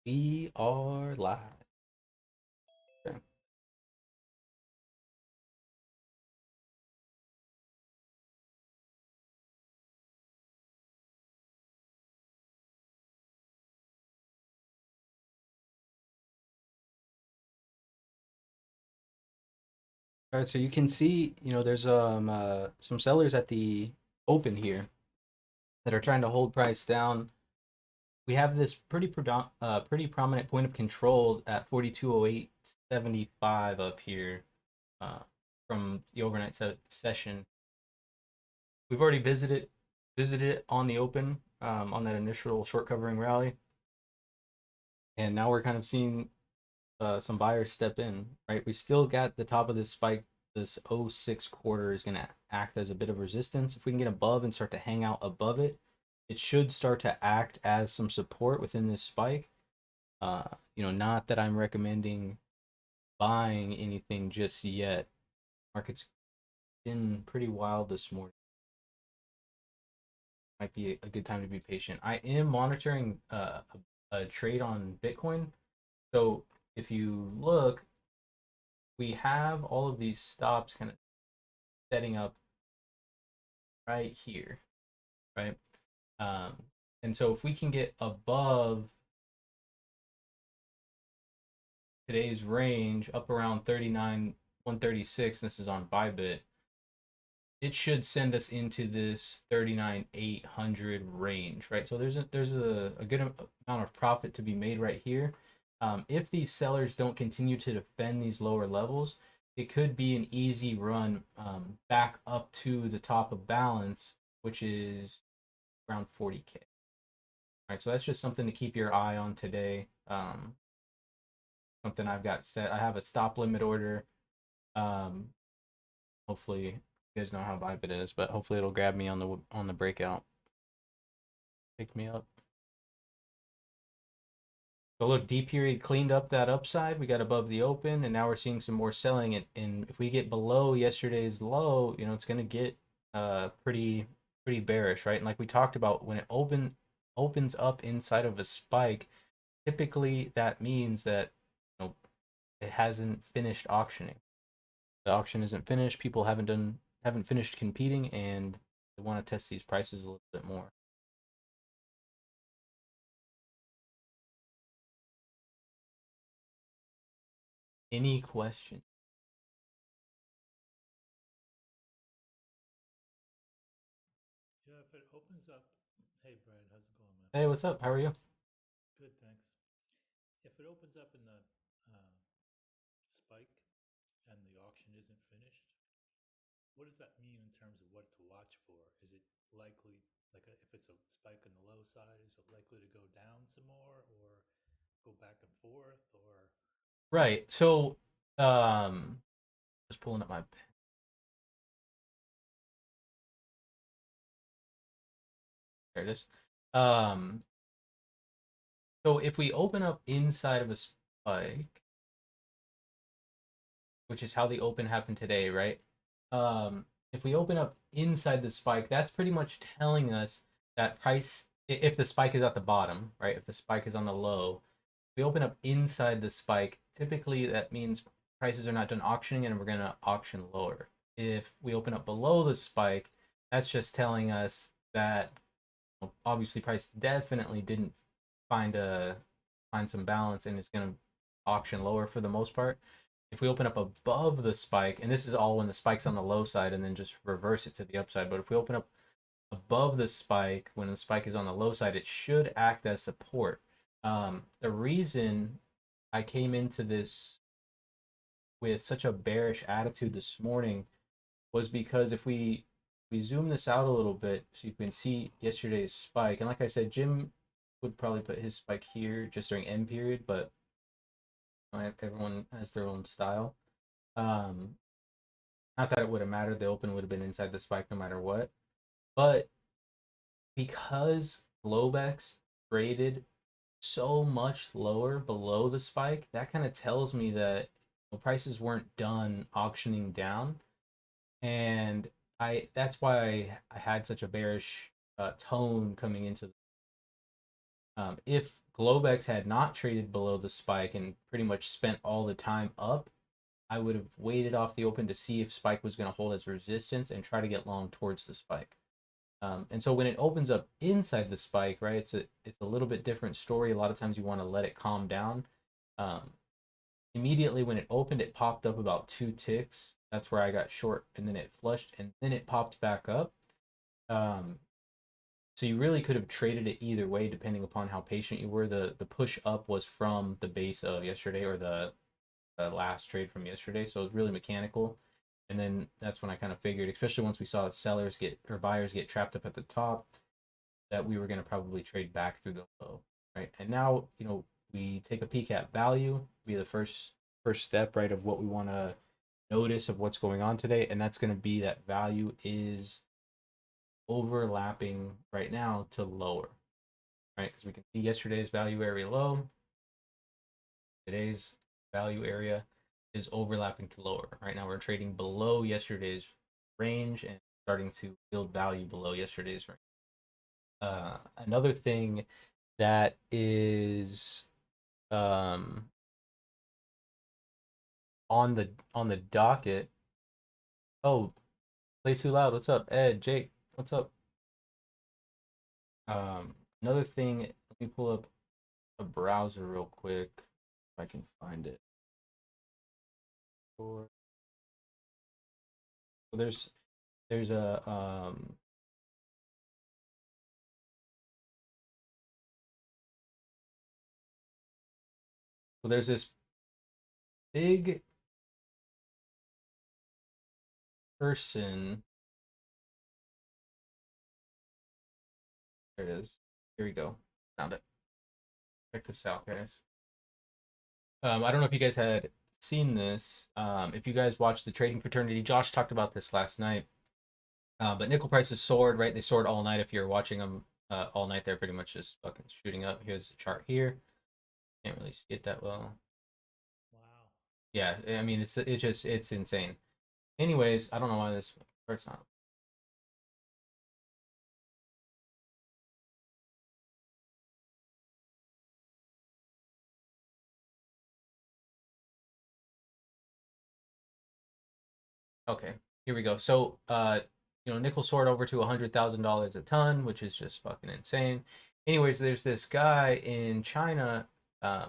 We are live. Okay. All right, so you can see, there's some sellers at the open here that are trying to hold price down. We have this pretty prominent point of control at 4208.75 up here uh, from the overnight session. We've already visited it on the open on that initial short covering rally, and now we're kind of seeing some buyers step in, right? We still got the top of this spike. This '06 quarter is going to act as a bit of resistance. If we can get above and start to hang out above it, it should start to act as some support within this spike. Not that I'm recommending buying anything just yet. Market's been pretty wild this morning. Might be a good time to be patient. I am monitoring a trade on Bitcoin. So if you look, we have all of these stops kind of setting up right here, right? Um, and so if we can get above today's range up around 39,136, this is on Bybit, it should send us into this 39,800 range, right? So there's a good amount of profit to be made right here. If these sellers don't continue to defend these lower levels, it could be an easy run back up to the top of balance, which is around 40K. All right, so that's just something to keep your eye on today. Something I've got set. I have a stop limit order. Um, hopefully you guys know how Vibe it is, but hopefully it'll grab me on the breakout. Pick me up. So look, D period cleaned up that upside. We got above the open, and now we're seeing some more selling. And if we get below yesterday's low, it's going to get pretty bearish, right? And like we talked about, when it opens up inside of a spike, typically that means that it hasn't finished auctioning. The auction isn't finished. People haven't finished competing, and they want to test these prices a little bit more. Any questions? Yeah, if it opens up, hey Brad, how's it going, man? Hey, what's up? How are you? Good, thanks. If it opens up in the uh, spike and the auction isn't finished, what does that mean in terms of what to watch for? Is it likely, if it's a spike on the low side, is it likely to go down some more or go back and forth or? Right. So, just pulling up my pen. There it is. Um, so if we open up inside of a spike, which is how the open happened today, right? If we open up inside the spike, that's pretty much telling us that price, if the spike is at the bottom, right? If the spike is on the low, we open up inside the spike, typically that means prices are not done auctioning and we're going to auction lower. If we open up below the spike, that's just telling us that obviously price definitely didn't find a find some balance and it's going to auction lower for the most part. If we open up above the spike, and this is all when the spike's on the low side and then just reverse it to the upside, but if we open up above the spike when the spike is on the low side, it should act as support. The reason I came into this with such a bearish attitude this morning was because if we zoom this out a little bit so you can see yesterday's spike, and like I said, Jim would probably put his spike here just during end period, but everyone has their own style. Um, Not that it would have mattered; the open would have been inside the spike no matter what. But because Globex traded so much lower below the spike, that kind of tells me that prices weren't done auctioning down, and I that's why I had such a bearish tone coming into If Globex had not traded below the spike and pretty much spent all the time up, I would have waited off the open to see if spike was going to hold as resistance and try to get long towards the spike. And so when it opens up inside the spike, right, it's a little bit different story. A lot of times you want to let it calm down. Um, Immediately when it opened, it popped up about 2 ticks. That's where I got short, and then it flushed, and then it popped back up. Um, so you really could have traded it either way, depending upon how patient you were. The push up was from the base of yesterday, or the last trade from yesterday, so it was really mechanical. And then that's when I kind of figured, especially once we saw sellers get or buyers get trapped up at the top, that we were going to probably trade back through the low, right? And now, we take a peek at value, be the first step, right, of what we want to notice of what's going on today, and that's going to be that value is overlapping right now to lower, right? Because we can see yesterday's value area low, today's value area is overlapping to lower. Right now we're trading below yesterday's range and starting to build value below yesterday's range. Another thing that is um, on the docket. Oh, play too loud. What's up, Ed? Jake, what's up? Another thing. Let me pull up a browser real quick if I can find it. So there's a so there's this big person. There it is. Here we go. Found it. Check this out, guys. I don't know if you guys had seen this. If you guys watched the trading fraternity, Josh talked about this last night. But nickel prices soared, right? They soared all night. If you're watching them all night, they're pretty much just fucking shooting up. Here's the chart here. Can't really see it that well. Wow. Yeah, I mean it's insane. Anyways, I don't know why this part's not. Okay, here we go. So nickel soared over to $100,000 a ton, which is just fucking insane. Anyways, there's this guy in China,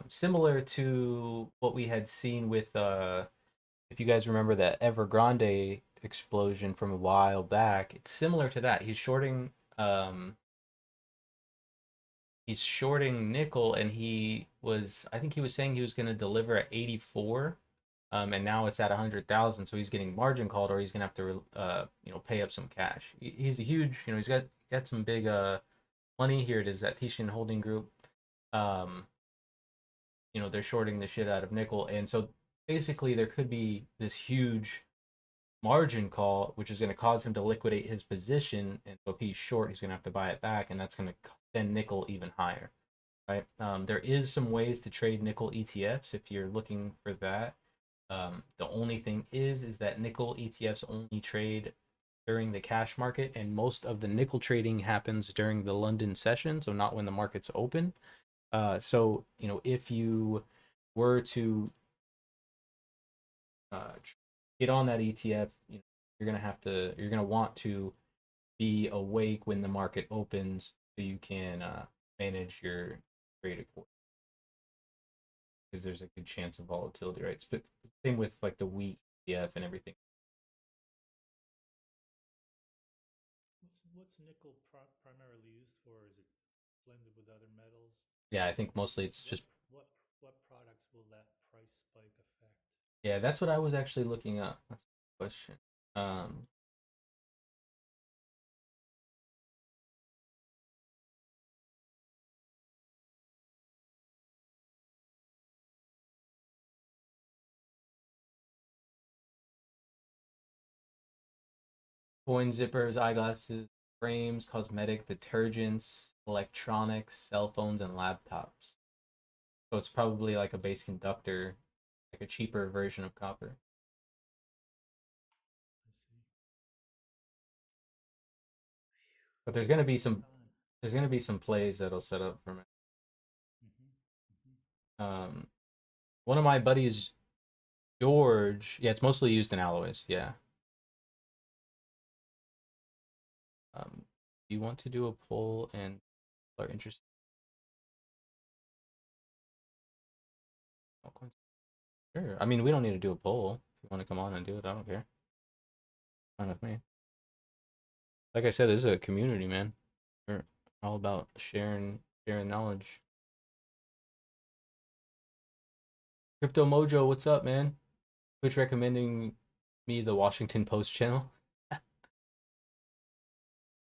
similar to what we had seen with if you guys remember that Evergrande explosion from a while back. It's similar to that. He's shorting nickel, and I think he was saying he was going to deliver at 84, and now it's at 100,000, so he's getting margin called, or he's going to have to pay up some cash. He's a huge, he's got some big money. Here it is, that Tishin Holding Group. um they're shorting the shit out of nickel, and so basically there could be this huge margin call, which is going to cause him to liquidate his position. And so if he's short, he's going to have to buy it back, and that's going to send nickel even higher, right? There is some ways to trade nickel ETFs if you're looking for that. The only thing is that nickel ETFs only trade during the cash market, and most of the nickel trading happens during the London session, so not when the market's open. So if you were to uh, get on that ETF, you're gonna want to be awake when the market opens so you can manage your trade accordingly, because there's a good chance of volatility, right? But same with like the wheat ETF and everything. What's nickel primarily used for? Is it blended with other metals? Yeah, I think mostly it's What just what what products will that price spike affect? yeah. That's what I was actually looking up. That's a question. Um, Coin zippers, eyeglasses, frames, cosmetic, detergents, electronics, cell phones, and laptops. So it's probably like a base conductor, like a cheaper version of copper. I see. But there's gonna be Fun some times. there's gonna be some plays that'll set up for me. Um, one of my buddies, George. Yeah, it's mostly used in alloys. Yeah. You want to do a poll and are interested? Sure. I mean, we don't need to do a poll. If you want to come on and do it, I don't care. Fine with me. Like I said, this is a community, man. We're all about sharing knowledge. Crypto Mojo, what's up, man? Twitch recommending me the Washington Post channel.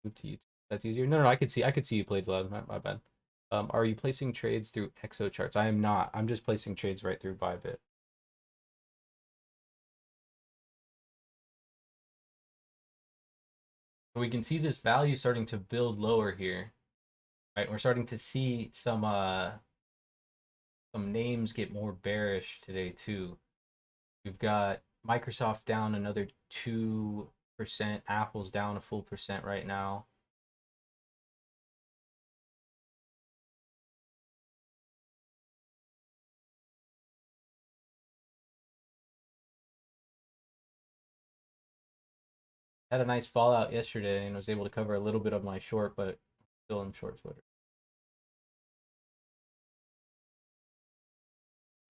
Move to YouTube. That's easier. No, I could see you played live. My bad. Are you placing trades through EXO charts? I am not. I'm just placing trades right through Bybit. So we can see this value starting to build lower here, right? We're starting to see some names get more bearish today too. We've got Microsoft down another 2%, Apple's down a full percent right now. Had a nice fallout yesterday and was able to cover a little bit of my short, but still in short sweater.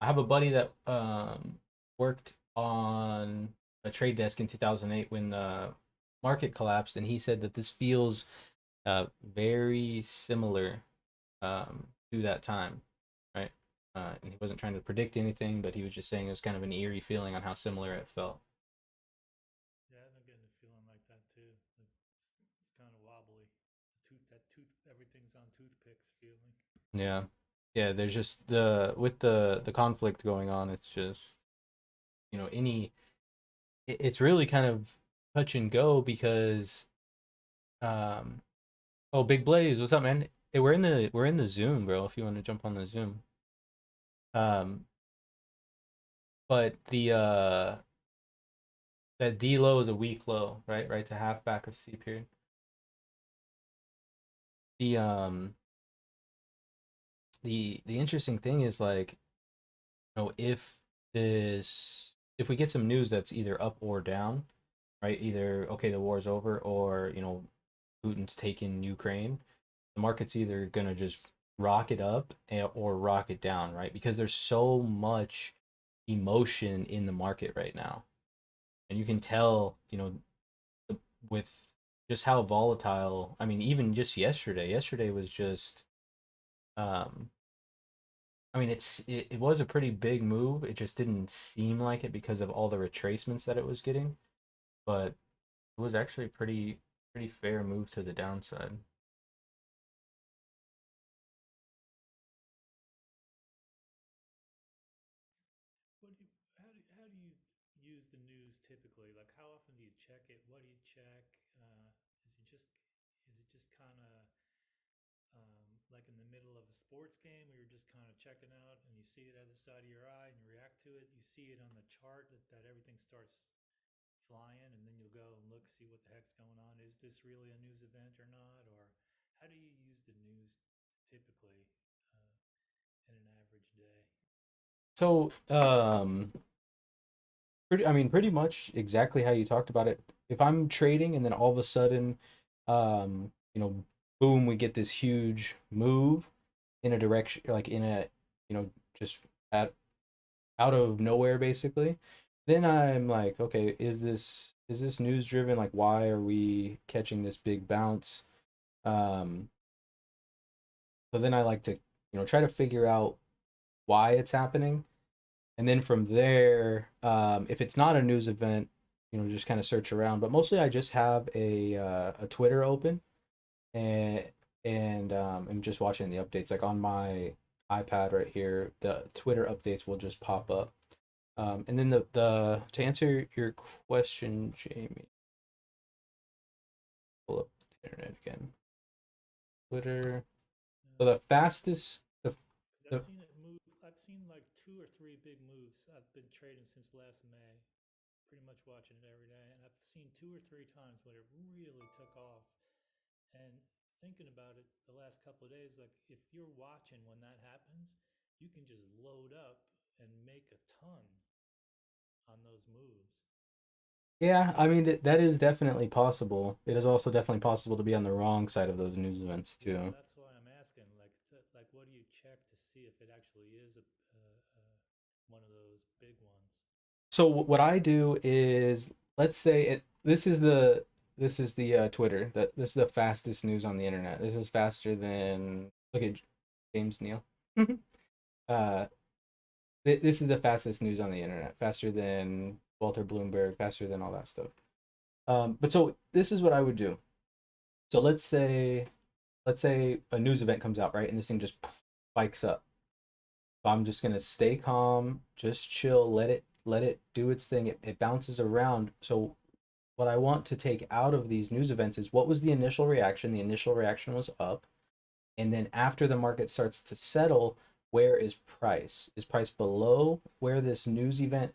I have a buddy that worked on a trade desk in 2008 when the market collapsed, and he said that this feels very similar to that time, right? And he wasn't trying to predict anything, but he was just saying it was kind of an eerie feeling on how similar it felt. Yeah, I'm getting a feeling like that too. Like it's kind of wobbly. Everything's on toothpicks feeling. Yeah, yeah. There's just the conflict going on. It's just any it's really kind of touch and go because um oh, Big Blaze, what's up, man? Hey, we're in the Zoom, bro. If you want to jump on the Zoom, um, but the that D low is a weak low, right? Right to half back of C period. The the interesting thing is like if we get some news that's either up or down, right? Either okay, the war's over, or Putin's taken Ukraine. The market's either gonna just rock it up or rock it down, right? Because there's so much emotion in the market right now, and you can tell, with just how volatile. I mean, even just yesterday. Yesterday was just, um, I mean, it was a pretty big move. It just didn't seem like it because of all the retracements that it was getting, but it was actually a pretty fair move to the downside. How do you use the news typically? Like, how often do you check it? What do you check? Is it just kind of like in the middle of a sports game where you're just kind of checking out and you see it at the side of your eye and you react to it? You see it on the chart that everything starts flying, and then you'll go and look, see what the heck's going on. Is this really a news event or not? Or how do you use the news typically uh, in an average day? So, pretty much exactly how you talked about it. If I'm trading and then all of a sudden, um, boom, we get this huge move in a direction, like in a, just at out of nowhere, basically. Then I'm like, okay, is this news driven? Like, why are we catching this big bounce? Um, so then I like to, try to figure out why it's happening, and then from there, if it's not a news event, just kind of search around. But mostly, I just have a Twitter open, and I'm just watching the updates. Like on my iPad right here, the Twitter updates will just pop up. And then the to answer your question, Jamie, pull up the internet again. Twitter. So the fastest, Because the I've seen it move. I've seen like two or three big moves. I've been trading since last May, pretty much watching it every day, and I've seen two or three times when it really took off. And thinking about it the last couple of days, like if you're watching when that happens, you can just load up and make a ton on those moves. Yeah, I mean that is definitely possible. It is also definitely possible to be on the wrong side of those news events Yeah, too. that's why I'm asking. Like, what do you check to see if it actually is one of those big ones? So what I do is, let's say this is the Twitter, that this is the fastest news on the internet. This is faster than, look at James Neal. uh this is the fastest news on the internet, faster than Walter Bloomberg, faster than all that stuff. But so this is what I would do. So let's say a news event comes out, right, and this thing just spikes up. So I'm just gonna stay calm, just chill, let it do its thing. It bounces around. So what I want to take out of these news events is, what was the initial reaction? The initial reaction was up. And then after the market starts to settle, where is price? Is price below where this news event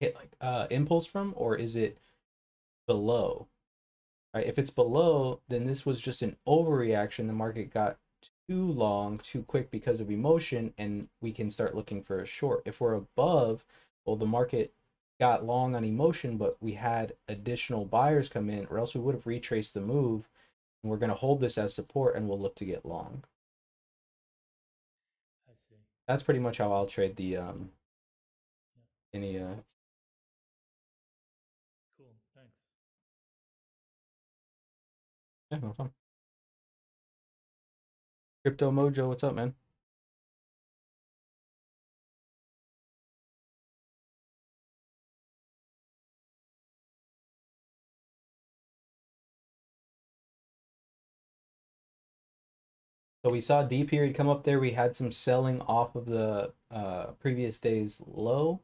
hit, like impulse from, or is it below? Right? If it's below, then this was just an overreaction. The market got too long, too quick because of emotion, and we can start looking for a short. If we're above, well, the market got long on emotion, but we had additional buyers come in, or else we would have retraced the move. And we're going to hold this as support, and we'll look to get long. I see. That's pretty much how I'll trade the Yeah. any Cool. Thanks. yeah, no problem. Crypto Mojo, what's up, man? So we saw D period come up there. We had some selling off of the previous day's low.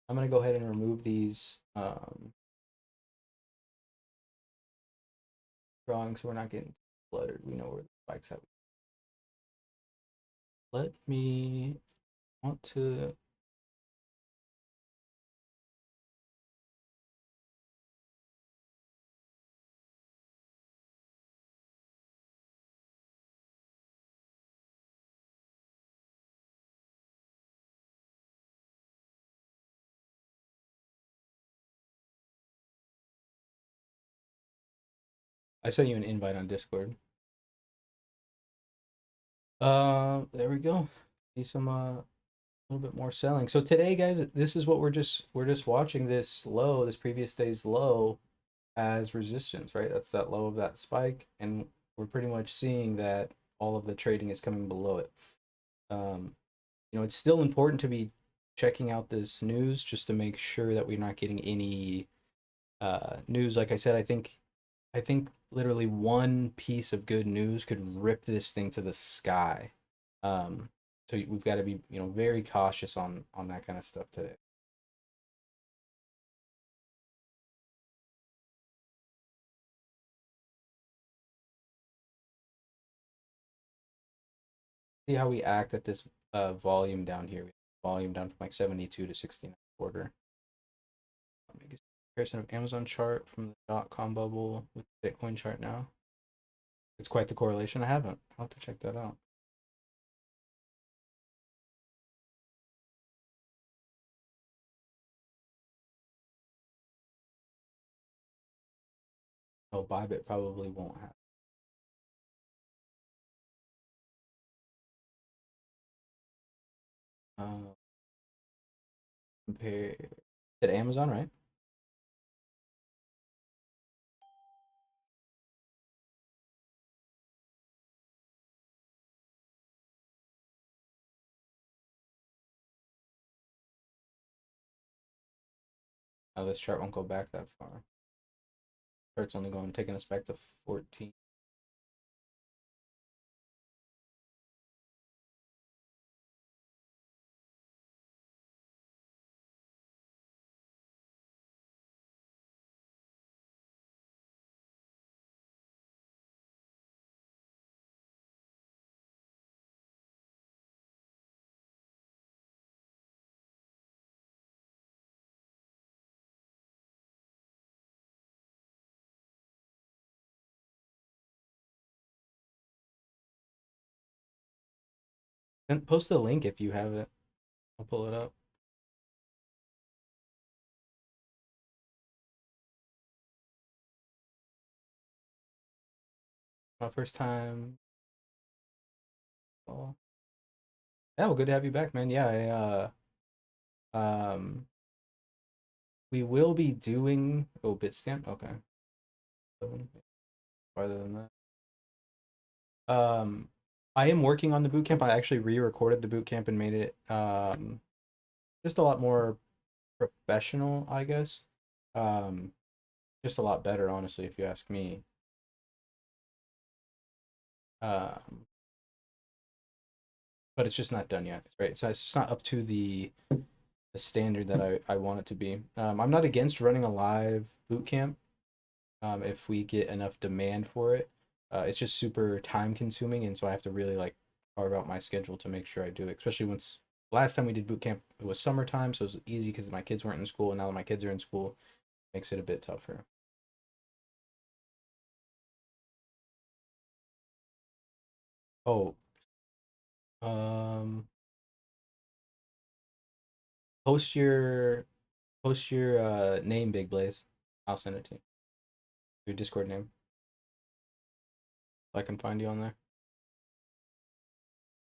I'm gonna go ahead and remove these drawings so we're not getting cluttered. We know where the spikes at. Let me want to. I sent you an invite on Discord. There we go. See some a little bit more selling. So today, guys, this is what we're just watching this low, this previous day's low, as resistance, right? That's that low of that spike, and we're pretty much seeing that all of the trading is coming below it. Um, it's still important to be checking out this news just to make sure that we're not getting any news. Like I said, I think literally one piece of good news could rip this thing to the sky. Um, so we've got to be, very cautious on that kind of stuff today. See how we act at this volume down here. Volume down from like 72 to 69 quarter. Make a comparison of Amazon chart from the dot-com bubble with the Bitcoin chart now. It's quite the correlation. I haven't. I'll have to check that out. Oh, Bybit probably won't have. Uh, compare at Amazon, right? Oh, this chart won't go back that far. Chart's only going taking us back to 14. And post the link if you have it. I'll pull it up. My first time. Oh. Yeah, well, good to have you back, man. Yeah, we will be doing Bitstamp. Okay. Farther than that. I am working on the bootcamp. I actually re-recorded the bootcamp and made it just a lot more professional, I guess. Um, just a lot better, honestly, if you ask me. Um, but it's just not done yet, right? So it's just not up to the standard that I want it to be. I'm not against running a live bootcamp if we get enough demand for it. It's just super time consuming, and so I have to really like carve out my schedule to make sure I do it. Especially once last time we did boot camp, it was summertime, so it was easy because my kids weren't in school, and now that my kids are in school, makes it a bit tougher. Oh, um, post your name, Big Blaze. I'll send it to you. Your Discord name. So I can find you on there.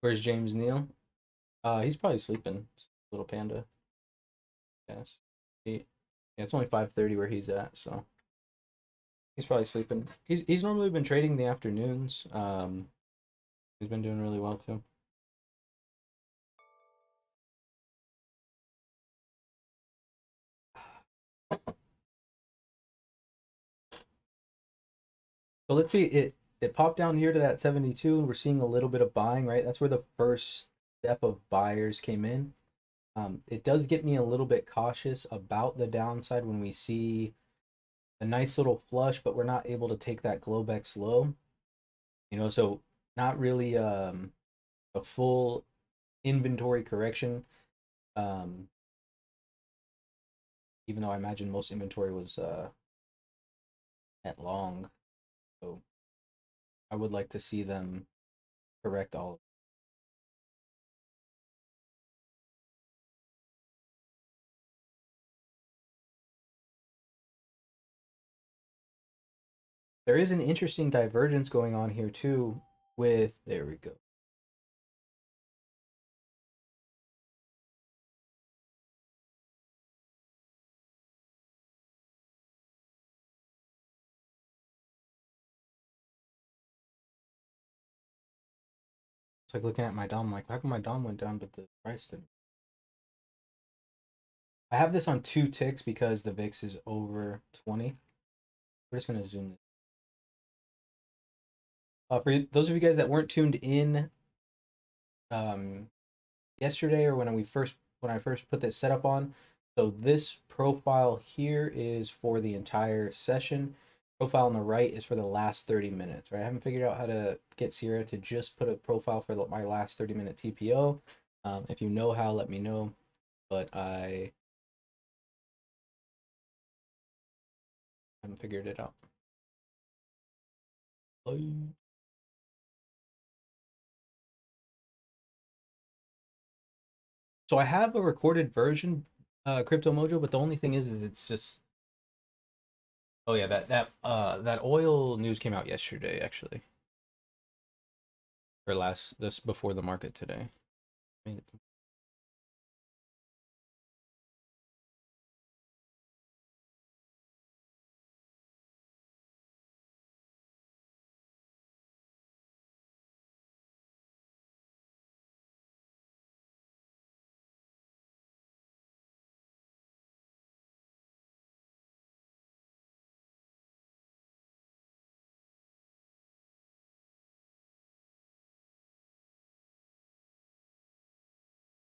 Where's James Neal? He's probably sleeping. Little panda. Yes. Yeah, it's only 5:30 where he's at, so he's probably sleeping. He's normally been trading in the afternoons. He's been doing really well too. So let's see, it popped down here to that 72, and we're seeing a little bit of buying, right? That's where the first step of buyers came in. It does get me a little bit cautious about the downside when we see a nice little flush, but we're not able to take that Globex low. So not really a full inventory correction. Um, Even though I imagine most inventory was at long, so I would like to see them correct all. There is an interesting divergence going on here too. With there we go. It's like looking at my DOM, like how come my DOM went down but the price didn't? I have this on 2 ticks because the VIX is over 20. We're just gonna zoom this. For those of you guys that weren't tuned in um, yesterday or when I first put this setup on, so this profile here is for the entire session. Profile on the right is for the last 30 minutes, right? I haven't figured out how to get Sierra to just put a profile for my last 30-minute TPO. If you know how, let me know. But I haven't figured it out. So I have a recorded version, Crypto Mojo, but the only thing is it's just. Oh yeah, that oil news came out yesterday, actually, or this before the market today.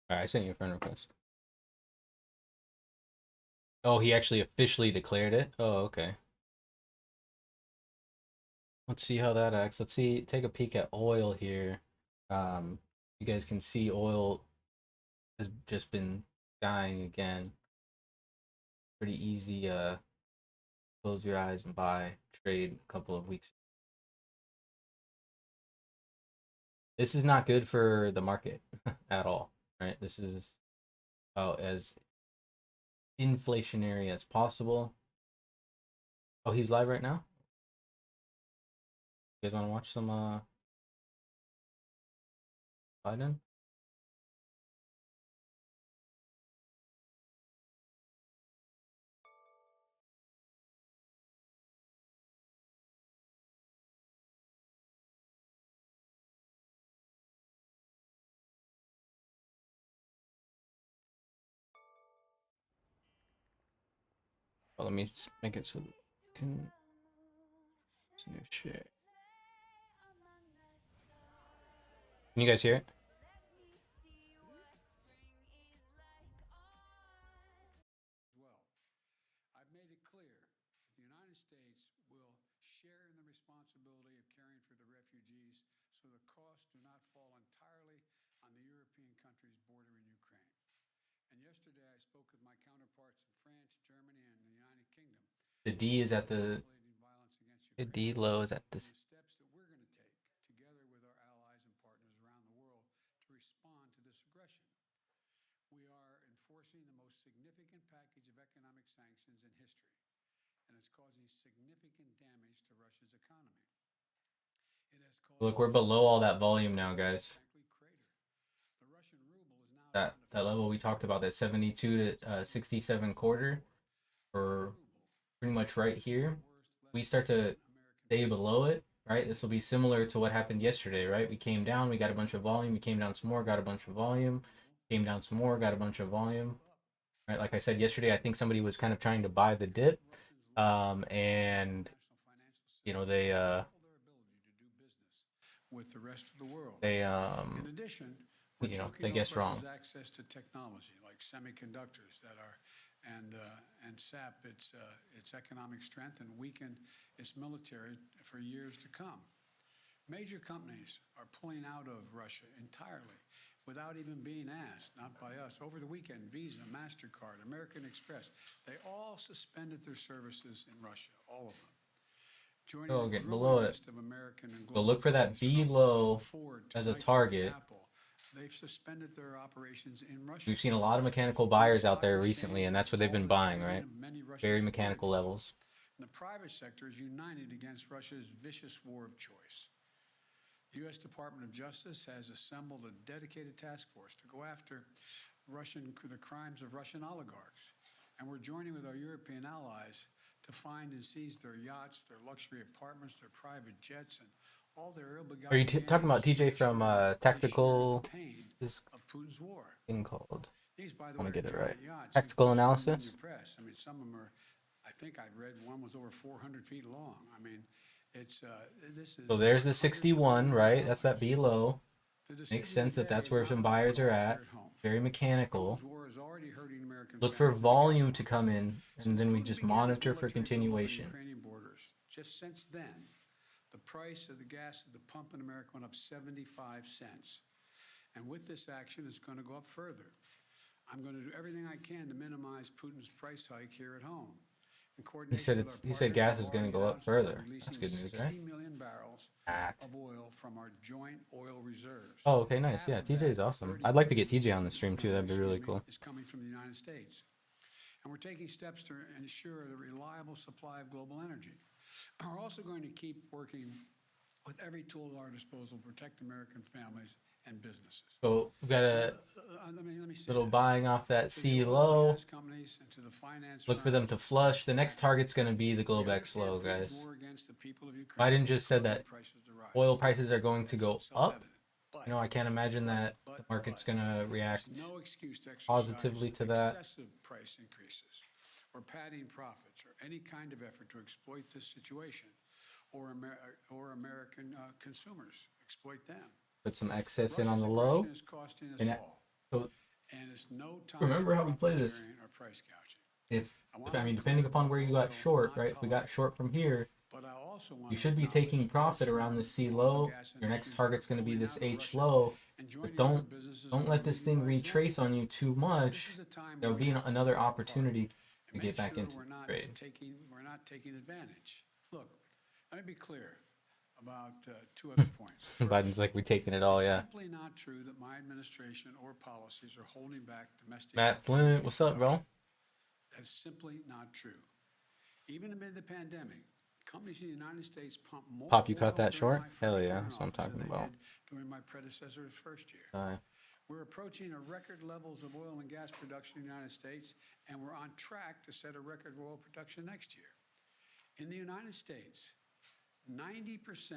All right, I sent you a friend request. Oh, he actually officially declared it. Oh, okay. Let's see how that acts. Let's see. Take a peek at oil here. You guys can see oil has just been dying again. Pretty easy. Close your eyes and buy trade a couple of weeks. This is not good for the market at all, right? This is about as inflationary as possible. Oh, he's live right now? You guys want to watch some Biden? Well, let me make it so that you can new shit. Can you guys hear it? Well, I've made it clear that the United States will share in the responsibility of caring for the refugees so the costs do not fall entirely on the European countries bordering Ukraine. And yesterday I spoke with my counterparts in France, Germany, and the United Kingdom. The D is at the D low is at this. The steps that we're going to take together with our allies and partners around the world to respond to this aggression. We are enforcing the most significant package of economic sanctions in history, and it's causing significant damage to Russia's economy. It has caused Look, we're below all that volume now, guys. crater. The Russian ruble is now That level we talked about, that 72 to 67 quarter, or pretty much right here. We start to stay below it, right? This will be similar to what happened yesterday, right? We came down, we got a bunch of volume, we came down some more, got a bunch of volume, came down some more, got a bunch of volume. Right, like I said yesterday, I think somebody was kind of trying to buy the dip, and you know with the rest of the world. they In addition, we're you know choking they off guessed wrong. Russia's access to technology like semiconductors that are and sap its economic strength and weaken its military for years to come. Major companies are pulling out of Russia entirely without even being asked, not by us. Over the weekend, Visa, MasterCard, American Express, they all suspended their services in Russia, all of them. Joining So the get growing below it. list of American and So global look for that companies B from low Ford to as a Nike to target. Apple. They've suspended their operations in Russia. We've seen a lot of mechanical buyers out there recently, and that's what they've been buying, right? Very mechanical levels. And the private sector is united against Russia's vicious war of choice. The U.S. Department of Justice has assembled a dedicated task force to go after the crimes of Russian oligarchs. And we're joining with our European allies to find and seize their yachts, their luxury apartments, their private jets, and all their ill-begotten. Are you talking about TJ from Tactical? This of Putin's war. thing called. These, by the I way, want to get it right. yachts. Tactical analysis. Press. I mean, some of them are. I think I'd read one was over 400 feet long. I mean, it's this is. So there's the 61, right? That's that B low. Makes sense that that's where some buyers are at. Very mechanical. Look for volume to come in, and then we just monitor for continuation. Just since then, the price of the gas at the pump in America went up 75 cents. And with this action, it's going to go up further. I'm going to do everything I can to minimize Putin's price hike here at home. He said gas is going to go up further. That's good news, right? 60 million barrels of oil from our joint oil reserves. Oh, okay, nice. Yeah, TJ is awesome. I'd like to get TJ on the stream too. That'd be really cool. Is coming from the United States. And we're taking steps to ensure the reliable supply of global energy. We're also going to keep working with every tool at our disposal to protect American families and businesses. So we've got a little this. buying off that C low. Look for them to flush. The next target's going to be the Globex low, guys. Biden just said that oil prices are going to go up. You know, I can't imagine that the market's going to react positively to that. Excessive price increases or padding profits or any kind of effort to exploit this situation or American consumers exploit them. Put some excess in on the low. And so remember how we play this. I mean, depending upon where you got short, right? If we got short from here, you should be taking profit around the C low. Your next target's going to be this H low. But don't let this thing retrace on you too much. There'll be another opportunity to get back into the trade. We're not taking advantage. Look, let me be clear. about two other points. First, Biden's like, we're taking it all, it's yeah. simply not true that my administration or policies are holding back domestic. Matt Flint, what's up, bro? That's simply not true. Even amid the pandemic, companies in the United States pump more Pop, you caught oil that during short? my first Hell year yeah, in that's what I'm office than talking they about. did during my predecessor's first year. Aye. We're approaching a record levels of oil and gas production in the United States, and we're on track to set a record of oil production next year. In the United States, 90%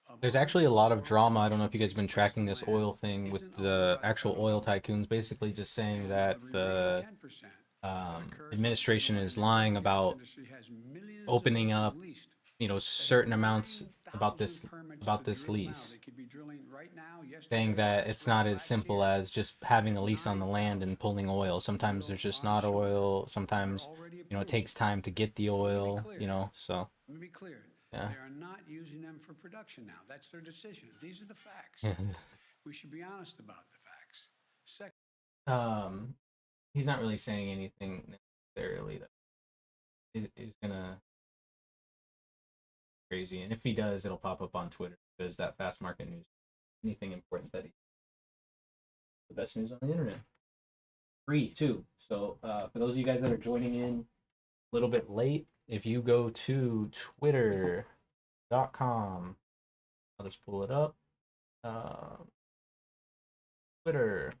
of There's actually a lot of onshore oil drama. I don't know if you guys have been production takes place tracking on this land, oil thing with isn't owned the by actual federal oil government. tycoons basically just saying And that the the remaining 10% that occurs on administration federal is land, the oil lying and gas about industry has millions of opening acres up, leased. you know, They have certain amounts about 9,000 this permits about to this drill now. lease, They could be drilling right now, yesterday, saying that last it's week, not as last simple year. as just having They a have lease on the land and 9,000 pulling oil. Sometimes there's just not onshore oil. that are Sometimes, already you know, it approved. takes time to get the So let me be oil, clear. you know, so Let me be clear. yeah. They are not using them for production now. That's their decision. These are the facts. We should be honest about the facts. Second, He's not really saying anything necessarily that is gonna crazy, and if he does, it'll pop up on Twitter because that fast market news, anything important that he, the best news on the internet, free too. So for those of you guys that are joining in a little bit late, if you go to twitter.com, I'll just pull it up. Twitter,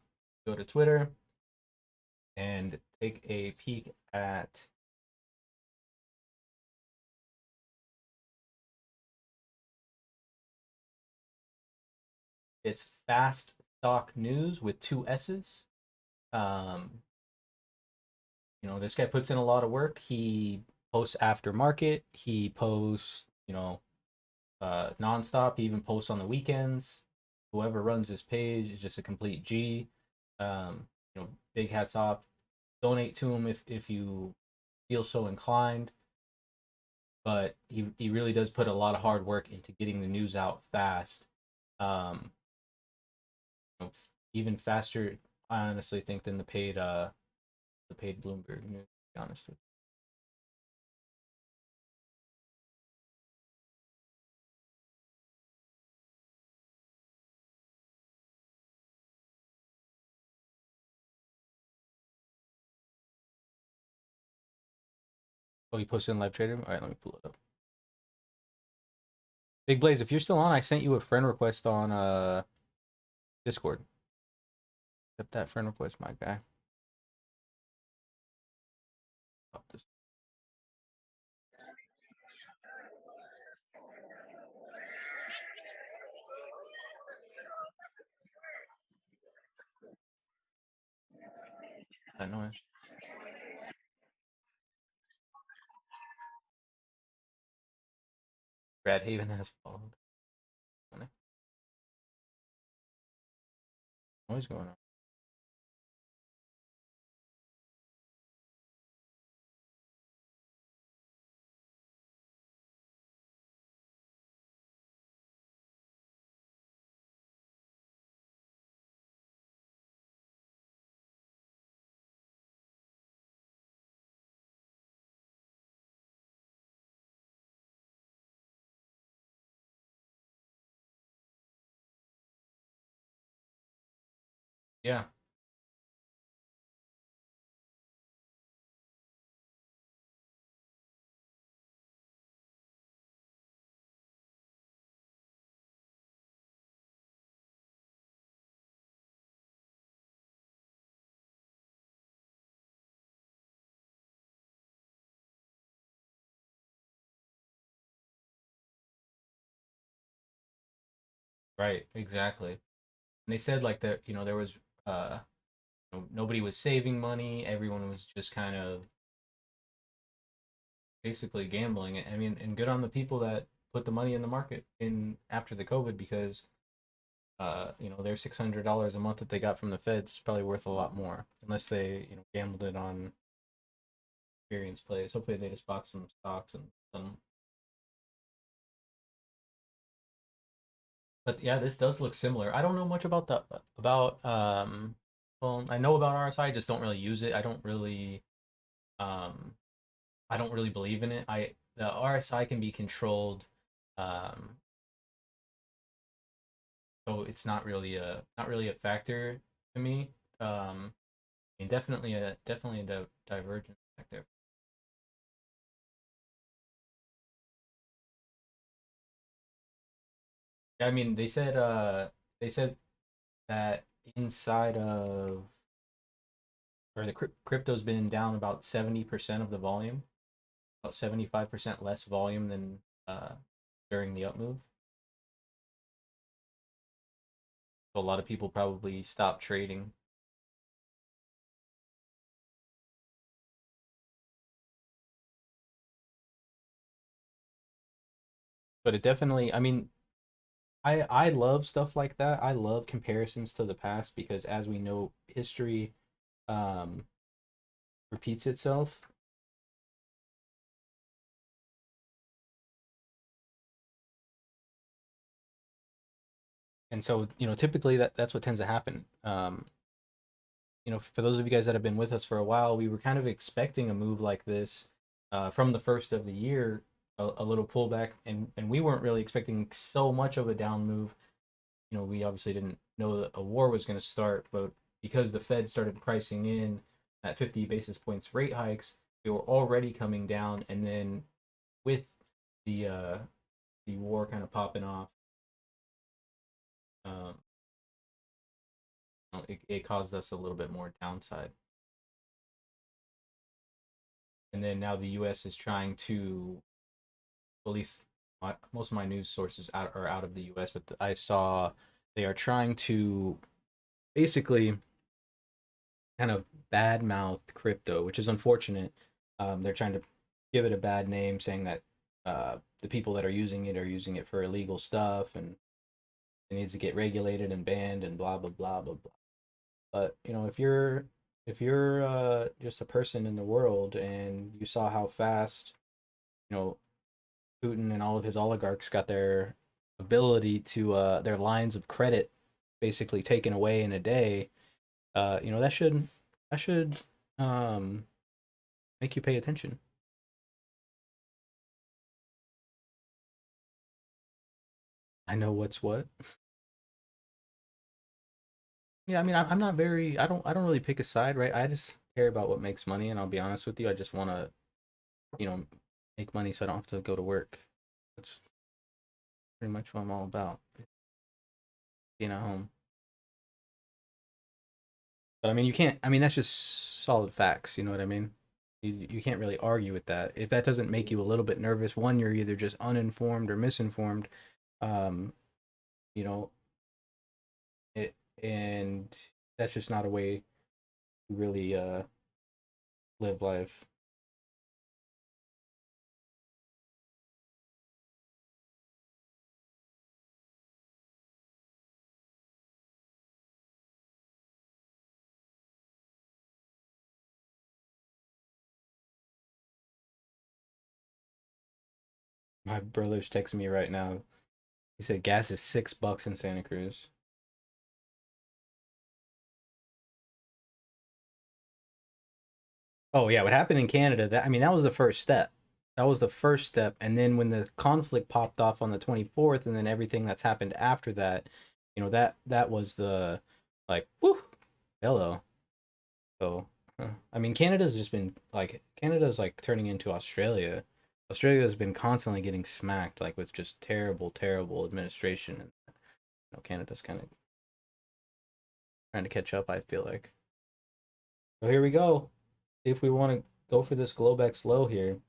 go to Twitter and take a peek at it's Fast Stock News with two S's. You know, this guy puts in a lot of work. He posts after market. He posts, you know, nonstop. He even posts on the weekends. Whoever runs his page is just a complete G. You know, big hats off. Donate to him if you feel so inclined. But he really does put a lot of hard work into getting the news out fast. You know, even faster, I honestly think, than the paid Bloomberg news, to be honest with you. Oh, you posted in live trader? All right, let me pull it up. Big Blaze, if you're still on, I sent you a friend request on Discord. Accept that friend request, my guy. Oh, just... that noise. Brad Haven has followed. What is going on? Yeah. Right, exactly. And they said like that, you know, there was you know, nobody was saving money, everyone was just kind of basically gambling. I mean, and good on the people that put the money in the market in after the COVID, because you know, their $600 a month that they got from the Feds is probably worth a lot more, unless they, you know, gambled it on experience plays. Hopefully they just bought some stocks and some. But yeah, this does look similar. I don't know much about well, I know about RSI, I just don't really use it. Um I don't really believe in it. The RSI can be controlled so it's not really a factor to me. I mean, definitely a divergent factor. Yeah, I mean, they said that inside of or the crypto's been down about 70% of the volume, about 75% less volume than during the up move. So a lot of people probably stopped trading. But it definitely, I mean, I love stuff like that. I love comparisons to the past because as we know, history um repeats itself. And so, typically that's what tends to happen. For those of you guys that have been with us for a while, we were kind of expecting a move like this from the first of the year, a little pullback, and we weren't really expecting so much of a down move. We obviously didn't know that a war was going to start, but because the Fed started pricing in at 50 basis points rate hikes, we were already coming down, and then with the war kind of popping off, um, it caused us a little bit more downside. And then now the U.S. is trying to, at least most of my news sources are out of the U.S., but I saw they are trying to basically kind of badmouth crypto, which is unfortunate. They're trying to give it a bad name, saying that the people that are using it for illegal stuff, and it needs to get regulated and banned and blah blah blah blah blah. But if you're just a person in the world and you saw how fast you know Putin and all of his oligarchs got their ability to their lines of credit basically taken away in a day, that should um make you pay attention. I know what's what. Yeah, I mean, I'm not very. I don't really pick a side, right? I just care about what makes money, and I'll be honest with you. I just want to, you know, make money so I don't have to go to work. That's pretty much what I'm all about. Being at home. But I mean, you can't. I mean, that's just solid facts. You know what I mean? You can't really argue with that. If that doesn't make you a little bit nervous, one, you're either just uninformed or misinformed. Um, you know, it and that's just not a way to really live life. My brother's texting me right now. He said gas is $6 in Santa Cruz. Oh yeah, what happened in Canada? That was the first step. That was the first step, and then when the conflict popped off on the 24th, and then everything that's happened after that, that was the like, whoo, hello. So, I mean, Canada's like turning into Australia. Australia has been constantly getting smacked like with just terrible, terrible administration, and Canada's kind of trying to catch up. I feel like. So here we go. If we want to go for this Globex low here,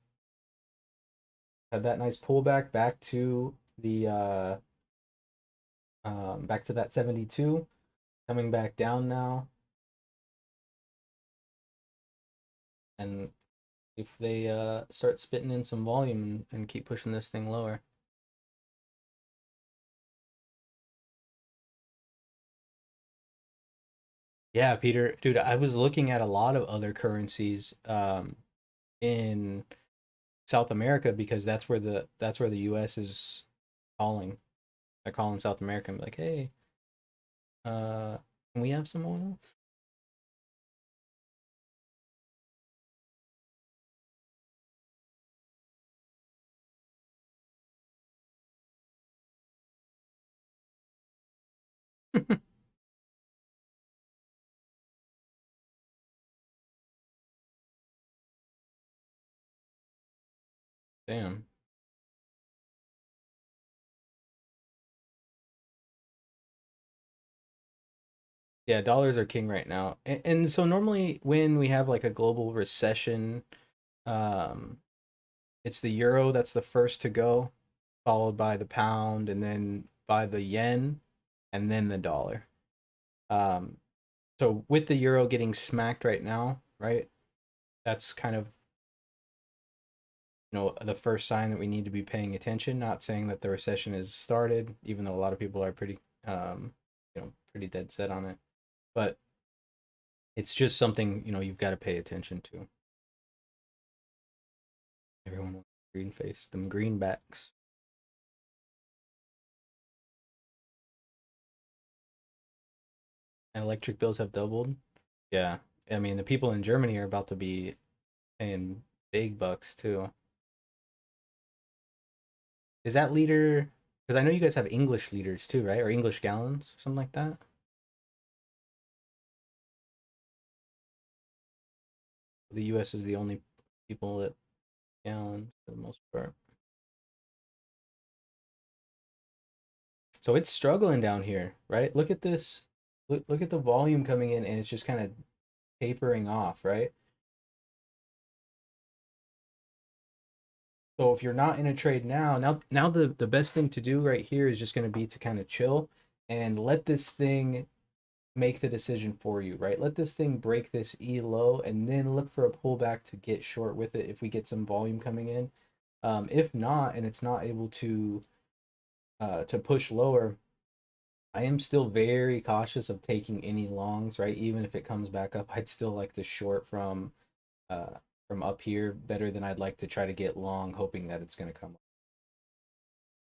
had that nice pullback back to that 72, coming back down now. And if they start spitting in some volume and keep pushing this thing lower. Yeah, Peter, dude, I was looking at a lot of other currencies in South America because that's where the US is calling. They're calling South America and be like, hey, can we have some oil? Damn. Yeah, dollars are king right now. And so normally when we have like a global recession, um, it's the euro that's the first to go, followed by the pound, and then by the yen, and then the dollar. Um, so with the euro getting smacked right now, right? That's kind of the first sign that we need to be paying attention. Not saying that the recession has started, even though a lot of people are pretty pretty dead set on it. But it's just something you've got to pay attention to. Everyone wants green face, them greenbacks. And electric bills have doubled. Yeah, I mean the people in Germany are about to be paying big bucks too. Is that liter? Because I know you guys have English liters too, right? Or English gallons, something like that. The U.S. is the only people that gallons for the most part. So it's struggling down here, right? Look at this. Look at the volume coming in, and it's just kind of tapering off, right? So if you're not in a trade now the best thing to do right here is just going to be to kind of chill and let this thing make the decision for you, right? Let this thing break this E low and then look for a pullback to get short with it if we get some volume coming in. If not, and it's not able to push lower, I am still very cautious of taking any longs, right? Even if it comes back up, I'd still like to short from up here better than I'd like to try to get long, hoping that it's going to come up.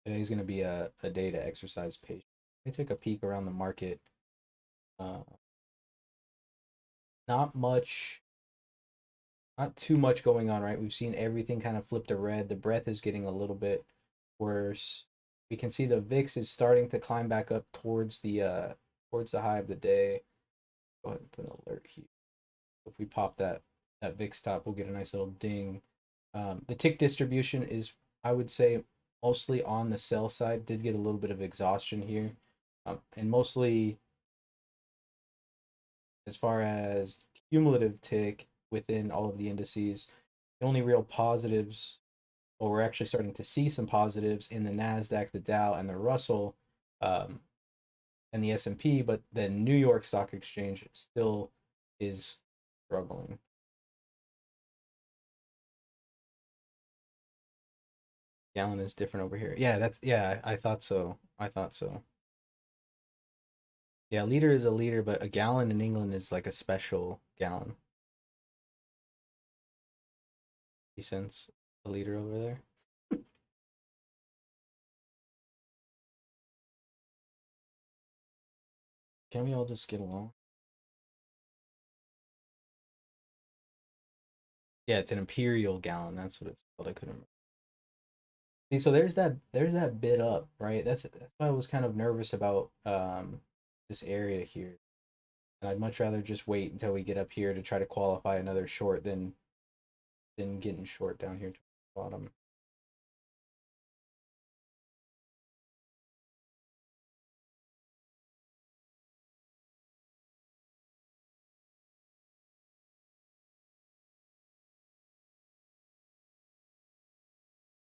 Today's going to be a day to exercise patience. Let me take a peek around the market. Uh, not much, not too much going on, right? We've seen everything kind of flip to red. The breath is getting a little bit worse. We can see the VIX is starting to climb back up towards the high of the day. Go ahead and put an alert here. If we pop that VIX top, we'll get a nice little ding. The tick distribution is, I would say, mostly on the sell side. Did get a little bit of exhaustion here, and mostly as far as cumulative tick within all of the indices. The only real positives, or we're actually starting to see some positives in the Nasdaq, the Dow, and the Russell, um, and the S&P, but the New York Stock Exchange still is struggling. Gallon is different over here. Yeah, I thought so. I thought so. Yeah, liter is a liter, but a gallon in England is like a special gallon. 50 cents a liter over there. Can we all just get along? Yeah, it's an imperial gallon. That's what it's called. I couldn't remember. See, so there's that bid up, right? That's why I was kind of nervous about this area here. And I'd much rather just wait until we get up here to try to qualify another short than getting short down here to the bottom.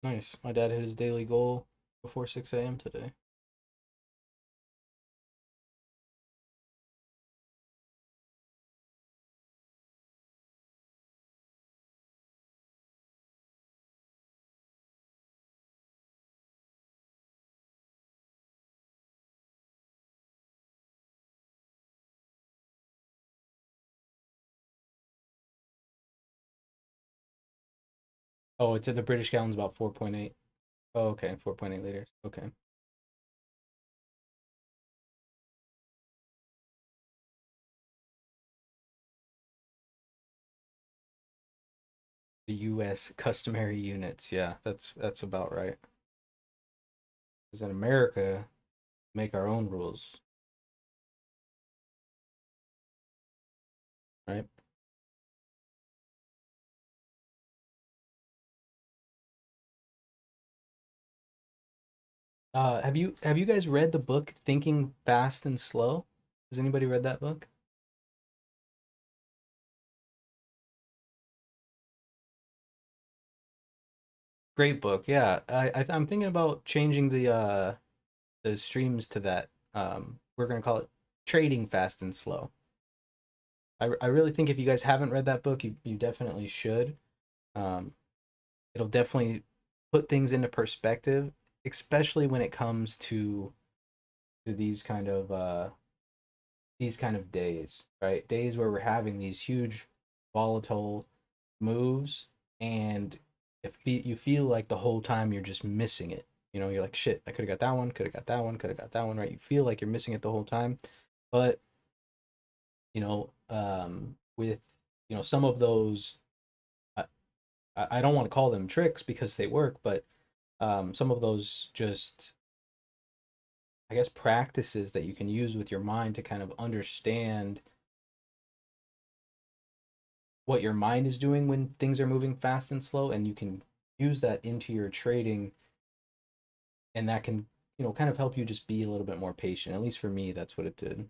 Nice. My dad hit his daily goal before 6 a.m. today. Oh, it's at the British gallon's about 4.8. Oh, okay, 4.8 liters. Okay. The U.S. customary units. Yeah, that's about right. Because in America, make our own rules. right? Have you guys read the book Thinking Fast and Slow? Has anybody read that book? Great book. Yeah. I'm thinking about changing the streams to that. We're gonna call it Trading Fast and Slow. I really think if you guys haven't read that book, you definitely should. Um, it'll definitely put things into perspective, especially when it comes to these kind of days, right? Days where we're having these huge volatile moves, and if you feel like the whole time you're just missing it. You know, you're like, shit, I could have got that one, could have got that one, could have got that one, right? You feel like you're missing it the whole time. But, with, some of those, I, I don't want to call them tricks because they work, but some of those just, I guess, practices that you can use with your mind to kind of understand what your mind is doing when things are moving fast and slow, and you can use that into your trading, and that can, kind of help you just be a little bit more patient. At least for me, that's what it did.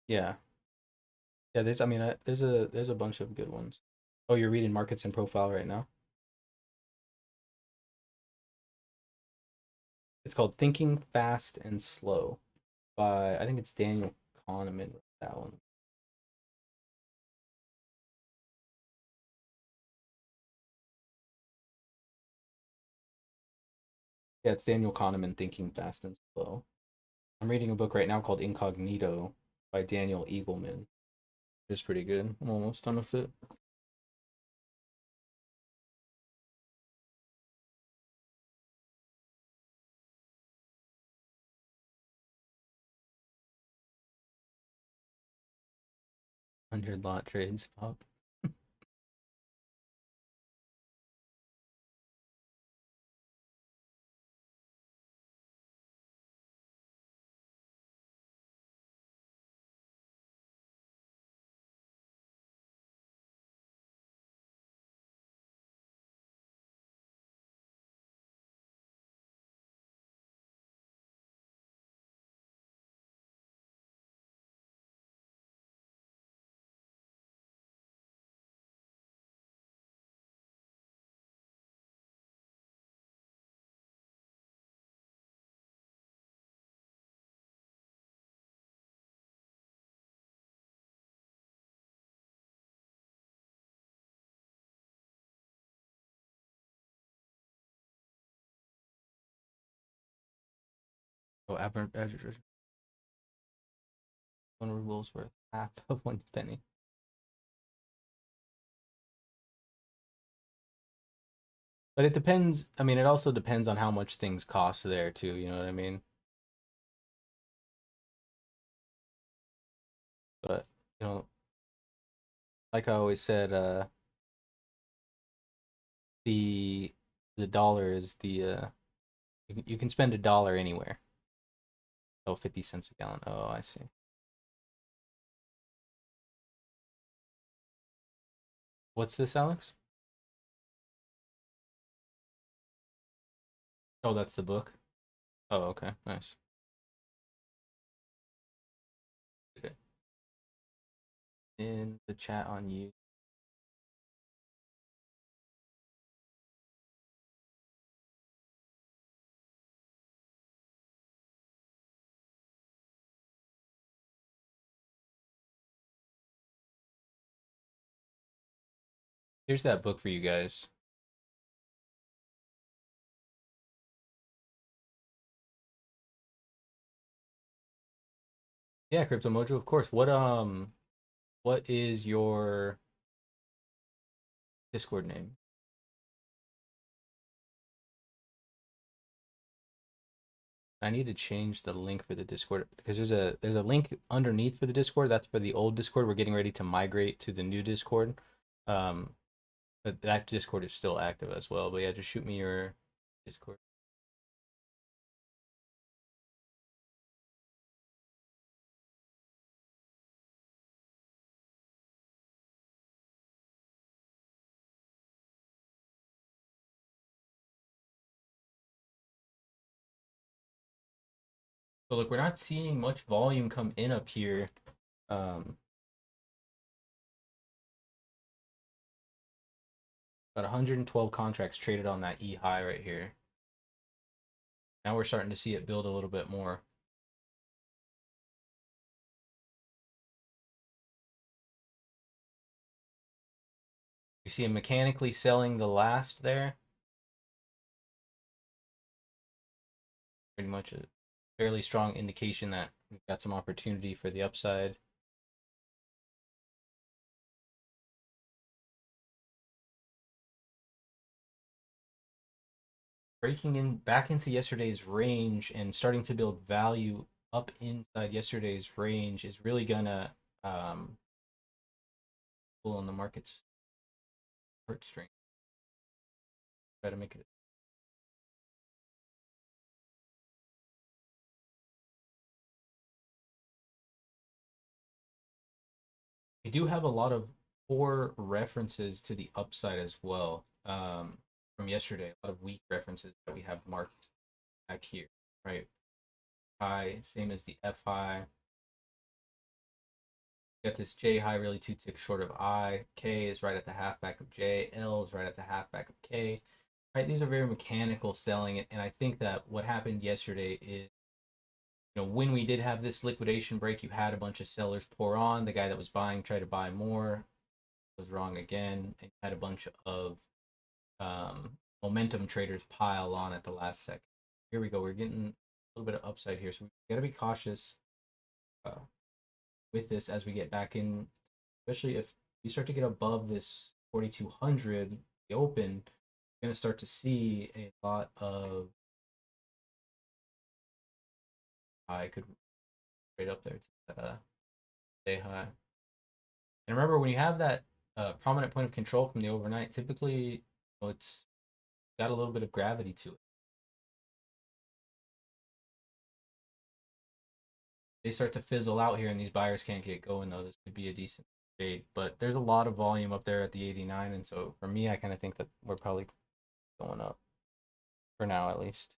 Yeah. Yeah, there's a bunch of good ones. Oh, you're reading Markets and Profile right now? It's called Thinking Fast and Slow by, I think it's Daniel Kahneman wrote that one. Yeah, it's Daniel Kahneman, Thinking Fast and Slow. I'm reading a book right now called Incognito by Daniel Eagleman. It's pretty good. I'm almost done with it. Hundred lot trades pop. Oh, average one ruble's worth half of one penny. But it depends. I mean, it also depends on how much things cost there too. You know what I mean? But you know, like I always said, the the dollar is you can spend $1 anywhere. Oh, 50 cents a gallon. Oh, I see. What's this, Alex? Oh, that's the book. Oh, okay, nice. Put it in the chat on you. Here's that book for you guys. Yeah, Crypto Mojo, of course. What is your Discord name? I need to change the link for the Discord because there's a link underneath for the Discord. That's for the old Discord. We're getting ready to migrate to the new Discord. Um, but that Discord is still active as well. But yeah, just shoot me your Discord. So look, we're not seeing much volume come in up here. About 112 contracts traded on that E high right here. Now we're starting to see it build a little bit more. You see him mechanically selling the last there. Pretty much a fairly strong indication that we've got some opportunity for the upside. Breaking in back into yesterday's range and starting to build value up inside yesterday's range is really gonna pull on the market's heartstring. Try to make it. We do have a lot of poor references to the upside as well from yesterday. A lot of weak references that we have marked back here, right? High, same as the F high. Got this J high really 2 ticks short of I. K is right at the halfback of J. L is right at the halfback of K. Right, these are very mechanical selling, and I think that what happened yesterday is, when we did have this liquidation break, you had a bunch of sellers pour on. The guy that was buying tried to buy more, was wrong again, and you had a bunch of momentum traders pile on at the last second. Here we go. We're getting a little bit of upside here, so we got to be cautious with this as we get back in, especially if we start to get above this 4,200, the open, you're going to start to see a lot of, I could right up there to that day high. And remember, when you have that prominent point of control from the overnight, typically it's got a little bit of gravity to it. They start to fizzle out here and these buyers can't get going, though. This could be a decent trade, but there's a lot of volume up there at the 89, and so for me, I kind of think that we're probably going up for now, at least.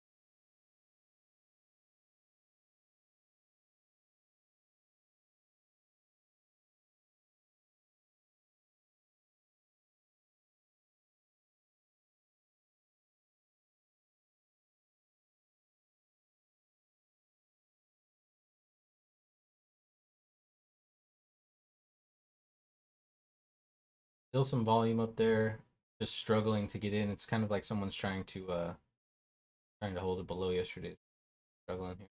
Still some volume up there, just struggling to get in. It's kind of like someone's trying to hold it below yesterday. Struggling here.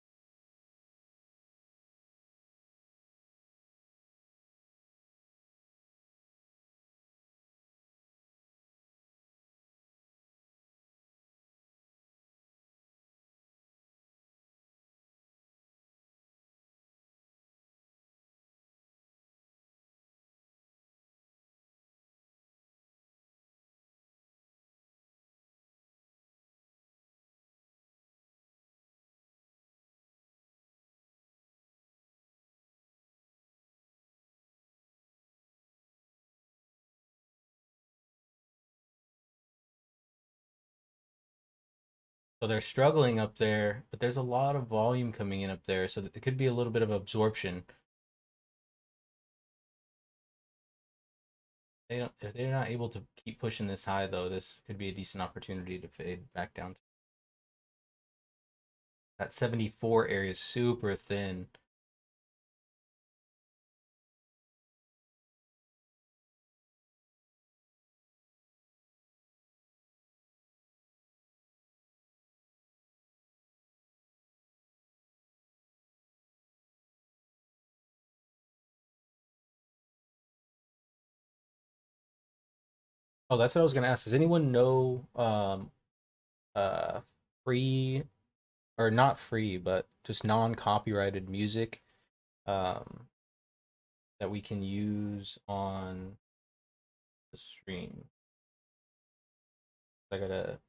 So they're struggling up there, but there's a lot of volume coming in up there, so it could be a little bit of absorption. If they're not able to keep pushing this high, though, this could be a decent opportunity to fade back down. That 74 area is super thin. Oh, that's what I was gonna ask. Does anyone know free or not free, but just non-copyrighted music that we can use on the stream? I got a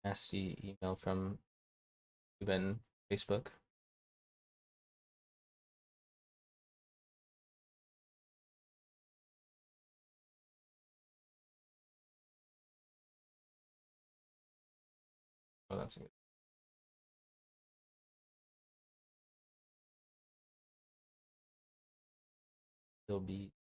nasty email from YouTube and Facebook. Oh, that's good. Still be.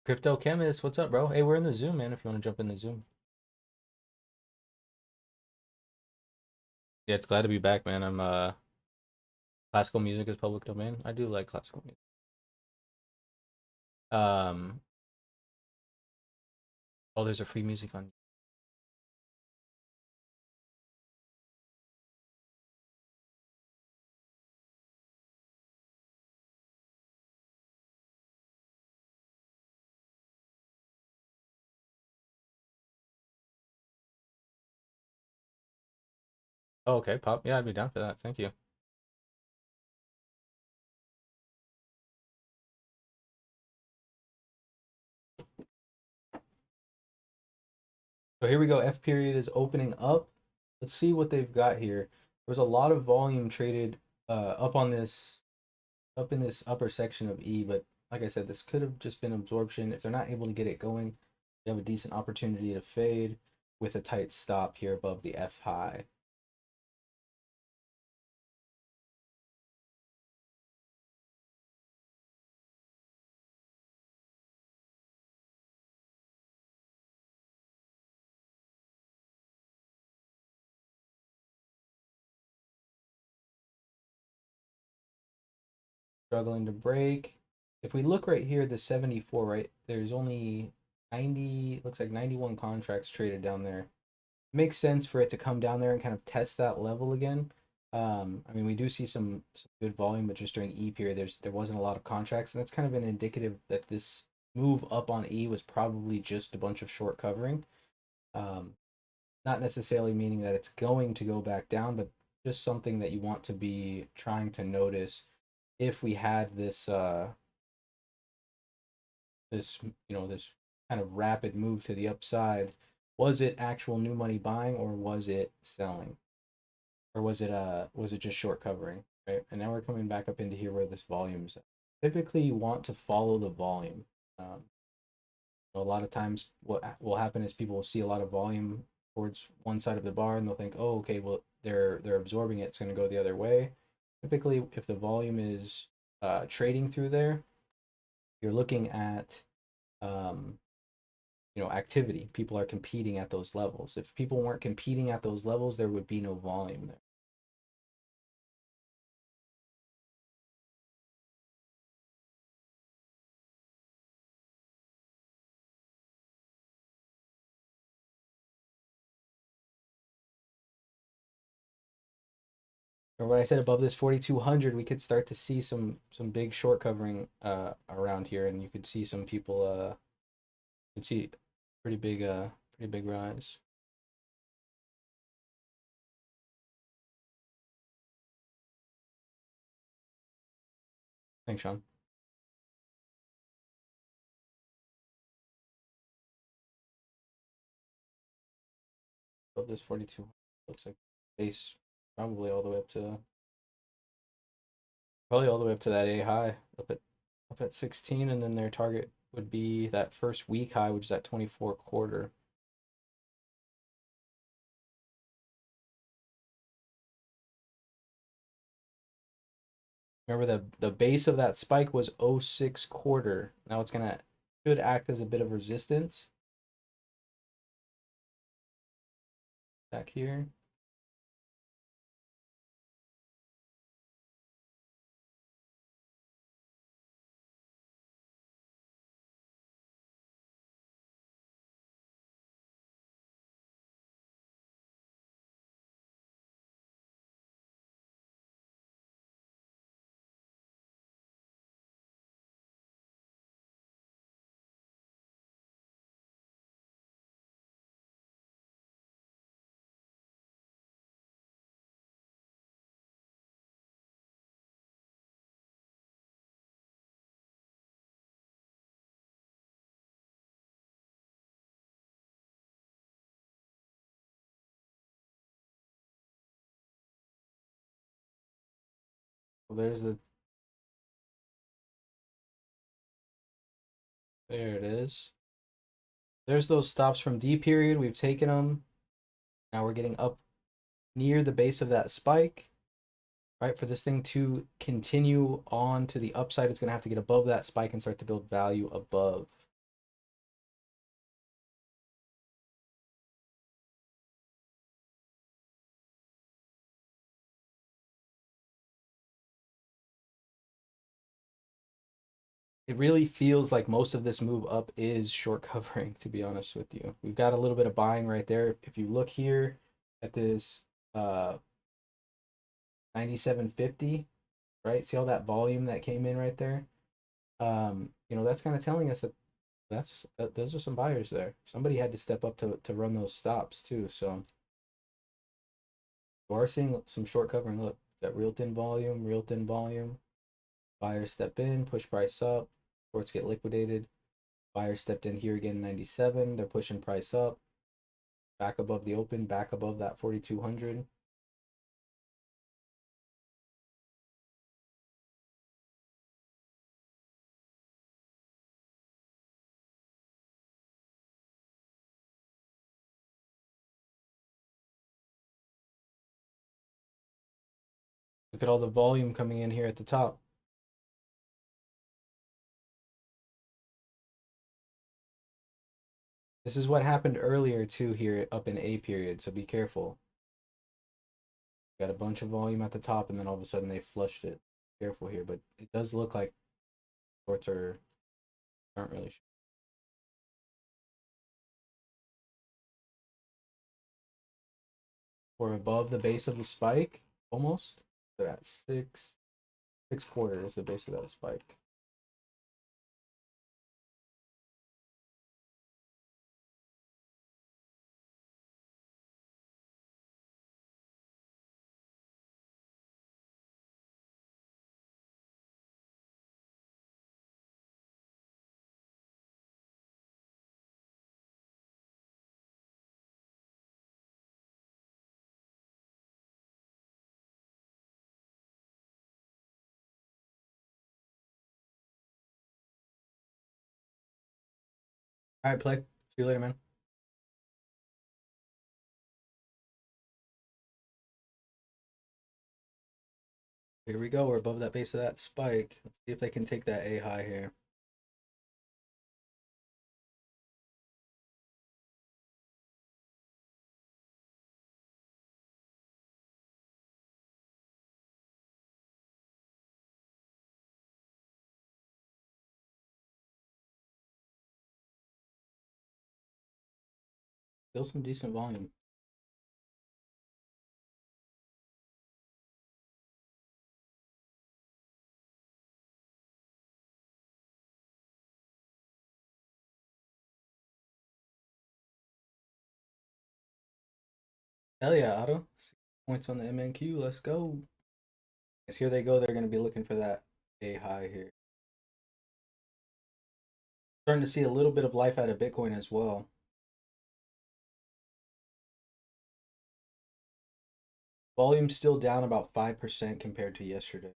Crypto Chemist, what's up, bro? Hey, we're in the Zoom, man. If you want to jump in the Zoom. Yeah, it's glad to be back, man. I'm classical music is public domain. I do like classical music. Oh, there's a free music on. Oh, okay, pop. Yeah, I'd be down for that. Thank you. So here we go. F period is opening up. Let's see what they've got here. There's a lot of volume traded up on this, up in this upper section of E, but like I said, this could have just been absorption. If they're not able to get it going, you have a decent opportunity to fade with a tight stop here above the F high. Struggling to break. If we look right here, the 74, right, there's only 90, looks like 91 contracts traded down there. Makes sense for it to come down there and kind of test that level again. I mean, we do see some good volume, but just during E period, there wasn't a lot of contracts, and that's kind of an indicative that this move up on E was probably just a bunch of short covering. Not necessarily meaning that it's going to go back down, but just something that you want to be trying to notice if we had this this this kind of rapid move to the upside. Was it actual new money buying, or was it selling, or was it just short covering, right? And now we're coming back up into here where this volume is. Typically you want to follow the volume. A lot of times what will happen is people will see a lot of volume towards one side of the bar and they'll think, oh, okay, well they're absorbing it, it's going to go the other way. Typically if the volume is trading through there, you're looking at activity. People are competing at those levels. If people weren't competing at those levels, there would be no volume there. Or what I said, above this 4200, we could start to see some big short covering around here, and you could see some people you could see pretty big rise. Thanks, Sean. Above this 42, looks like base probably all the way up to that A high, up at 16, and then their target would be that first week high, which is at 24 quarter. Remember the base of that spike was 06 quarter. Now it's gonna should act as a bit of resistance. Back here. Well, there it is. There's those stops from D period. We've taken them. Now we're getting up near the base of that spike. right? For this thing to continue on to the upside, it's going to have to get above that spike and start to build value above. It really feels like most of this move up is short covering, to be honest with you. We've got a little bit of buying right there. If you look here at this 97.50, right? See all that volume that came in right there? You know, that's kind of telling us that those are some buyers there. Somebody had to step up to run those stops too. So we are seeing some short covering. Look, got real thin volume, real thin volume. Buyers step in, push price up. Shorts get liquidated. Buyers stepped in here again, 97. They're pushing price up. Back above the open, back above that 4,200. Look at all the volume coming in here at the top. This is what happened earlier too here up in A period, so be careful. Got a bunch of volume at the top and then all of a sudden they flushed it. Careful here, but it does look like shorts aren't really sure. We're above the base of the spike, almost. They're at 6.25 the base of that spike. All right, play. See you later, man. Here we go. We're above that base of that spike. Let's see if they can take that A high here. Still some decent volume. Hell yeah, Otto. 6 points on the MNQ. Let's go. Yes, here they go. They're going to be looking for that A high here. Starting to see a little bit of life out of Bitcoin as well. Volume still down about 5% compared to yesterday.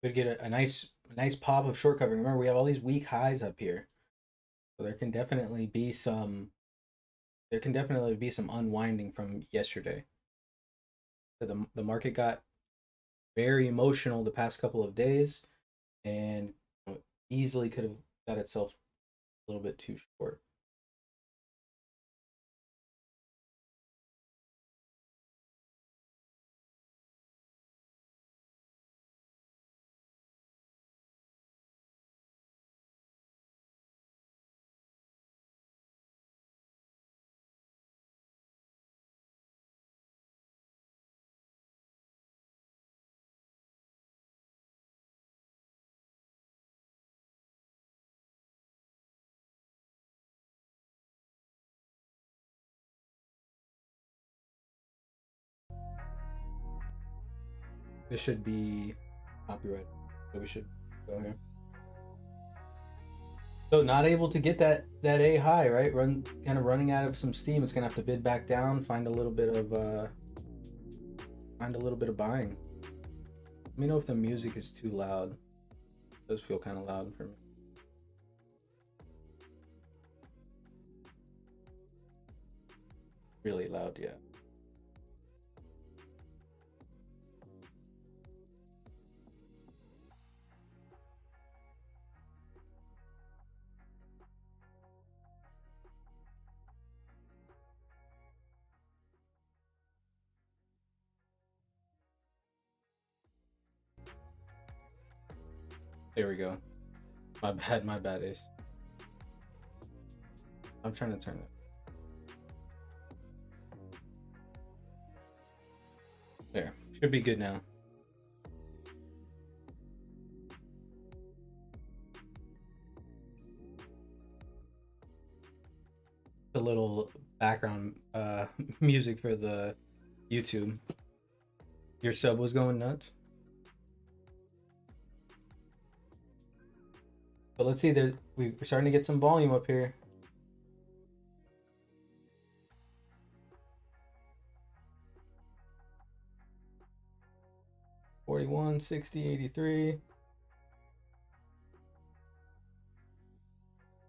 Could get a nice pop of short covering. Remember, we have all these weak highs up here. So there can definitely be some unwinding from yesterday. So the market got very emotional the past couple of days and easily could have got itself a little bit too short. This should be copyright, so we should go here. So not able to get that A high, right? Kind of running out of some steam. It's gonna have to bid back down, find a little bit of buying. Let me know if the music is too loud. It does feel kind of loud for me. Really loud, yeah. There we go. My bad, Ace. I'm trying to turn it. There, should be good now. A little background music for the YouTube. Your sub was going nuts. But let's see, we're starting to get some volume up here. $41, $60, $83.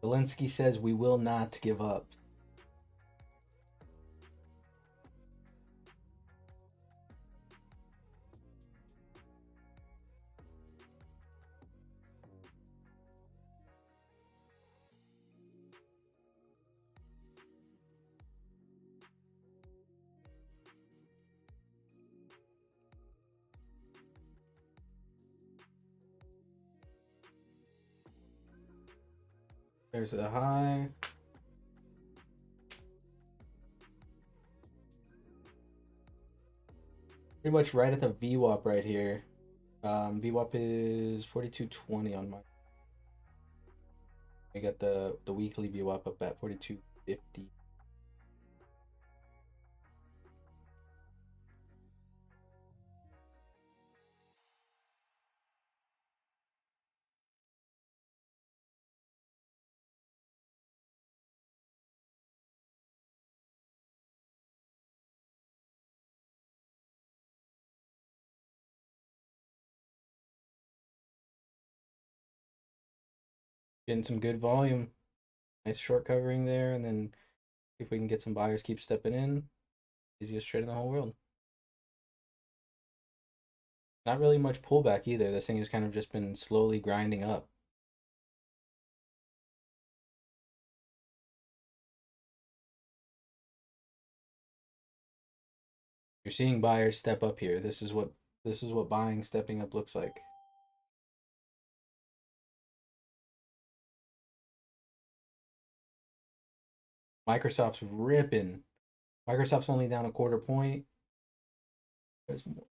Zelensky says we will not give up. There's a high. Pretty much right at the VWAP right here. VWAP is 42.20 on my. I got the weekly VWAP up at 42.50. Getting some good volume. Nice short covering there, and then if we can get some buyers keep stepping in, easiest trade in the whole world. Not really much pullback either. This thing has kind of just been slowly grinding up. You're seeing buyers step up here. This is what buying stepping up looks like. Microsoft's ripping. Microsoft's only down a quarter point. There's more.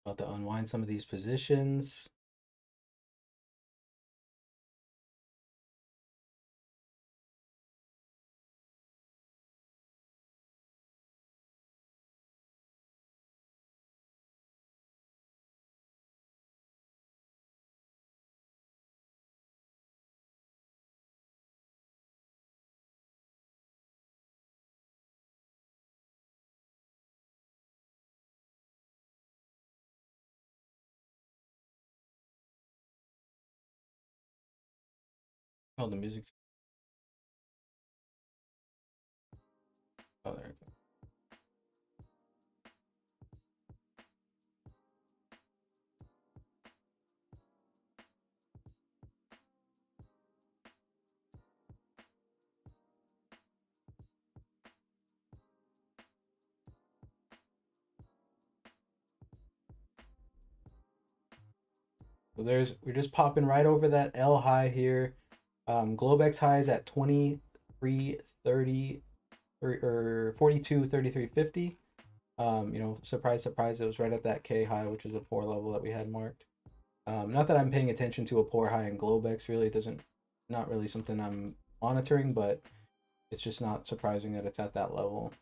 About to unwind some of these positions. Oh, the music. Oh, there we go. So we're just popping right over that L high here. Globex high is at 23.30 or 42.33.50. You know, surprise, surprise, it was right at that K high, which is a poor level that we had marked. Not that I'm paying attention to a poor high in Globex, really. Not really something I'm monitoring, but it's just not surprising that it's at that level.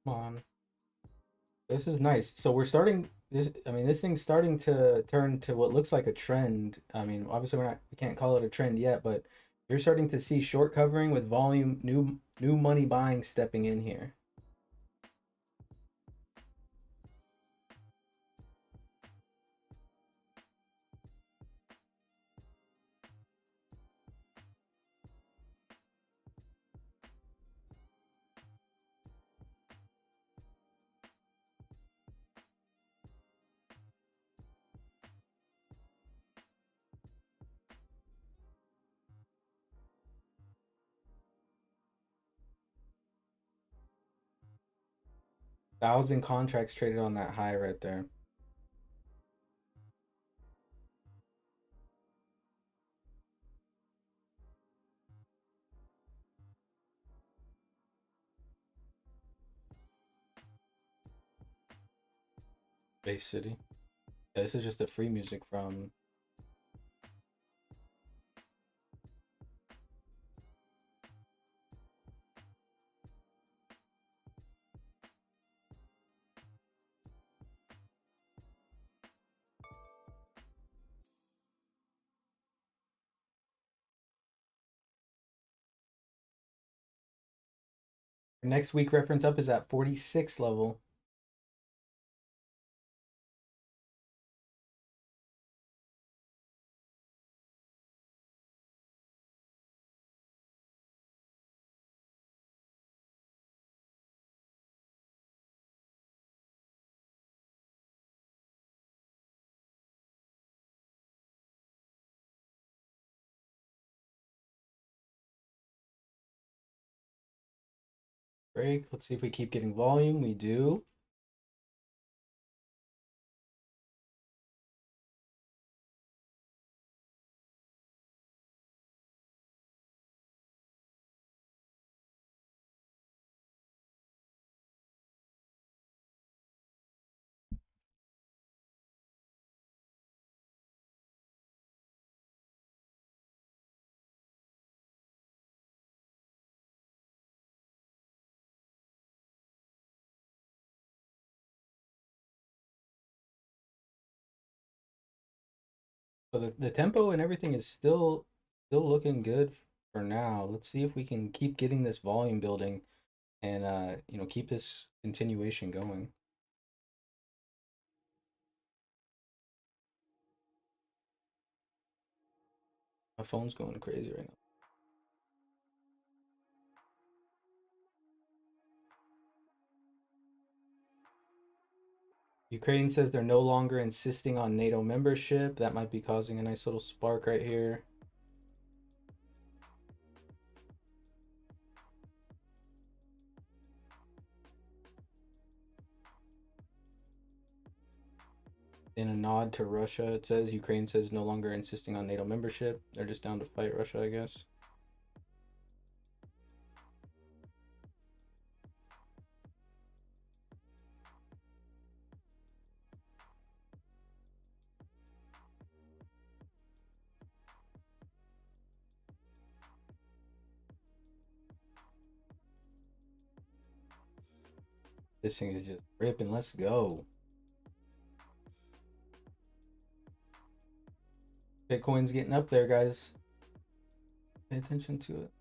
Come on. This is nice. So we're starting this. I mean, this thing's starting to turn to what looks like a trend. I mean, obviously we can't call it a trend yet, but you're starting to see short covering with volume, new money buying stepping in here. Thousand contracts traded on that high right there. Base City. Yeah, this is just the free music from. Next week reference up is at 46 level. Break. Let's see if we keep getting volume. We do. So the tempo and everything is still looking good for now. Let's see if we can keep getting this volume building and keep this continuation going. My phone's going crazy right now. Ukraine says they're no longer insisting on NATO membership. That might be causing a nice little spark right here. In a nod to Russia, it says Ukraine says no longer insisting on NATO membership. They're just down to fight Russia, I guess. This thing is just ripping. Let's go. Bitcoin's getting up there, guys. Pay attention to it.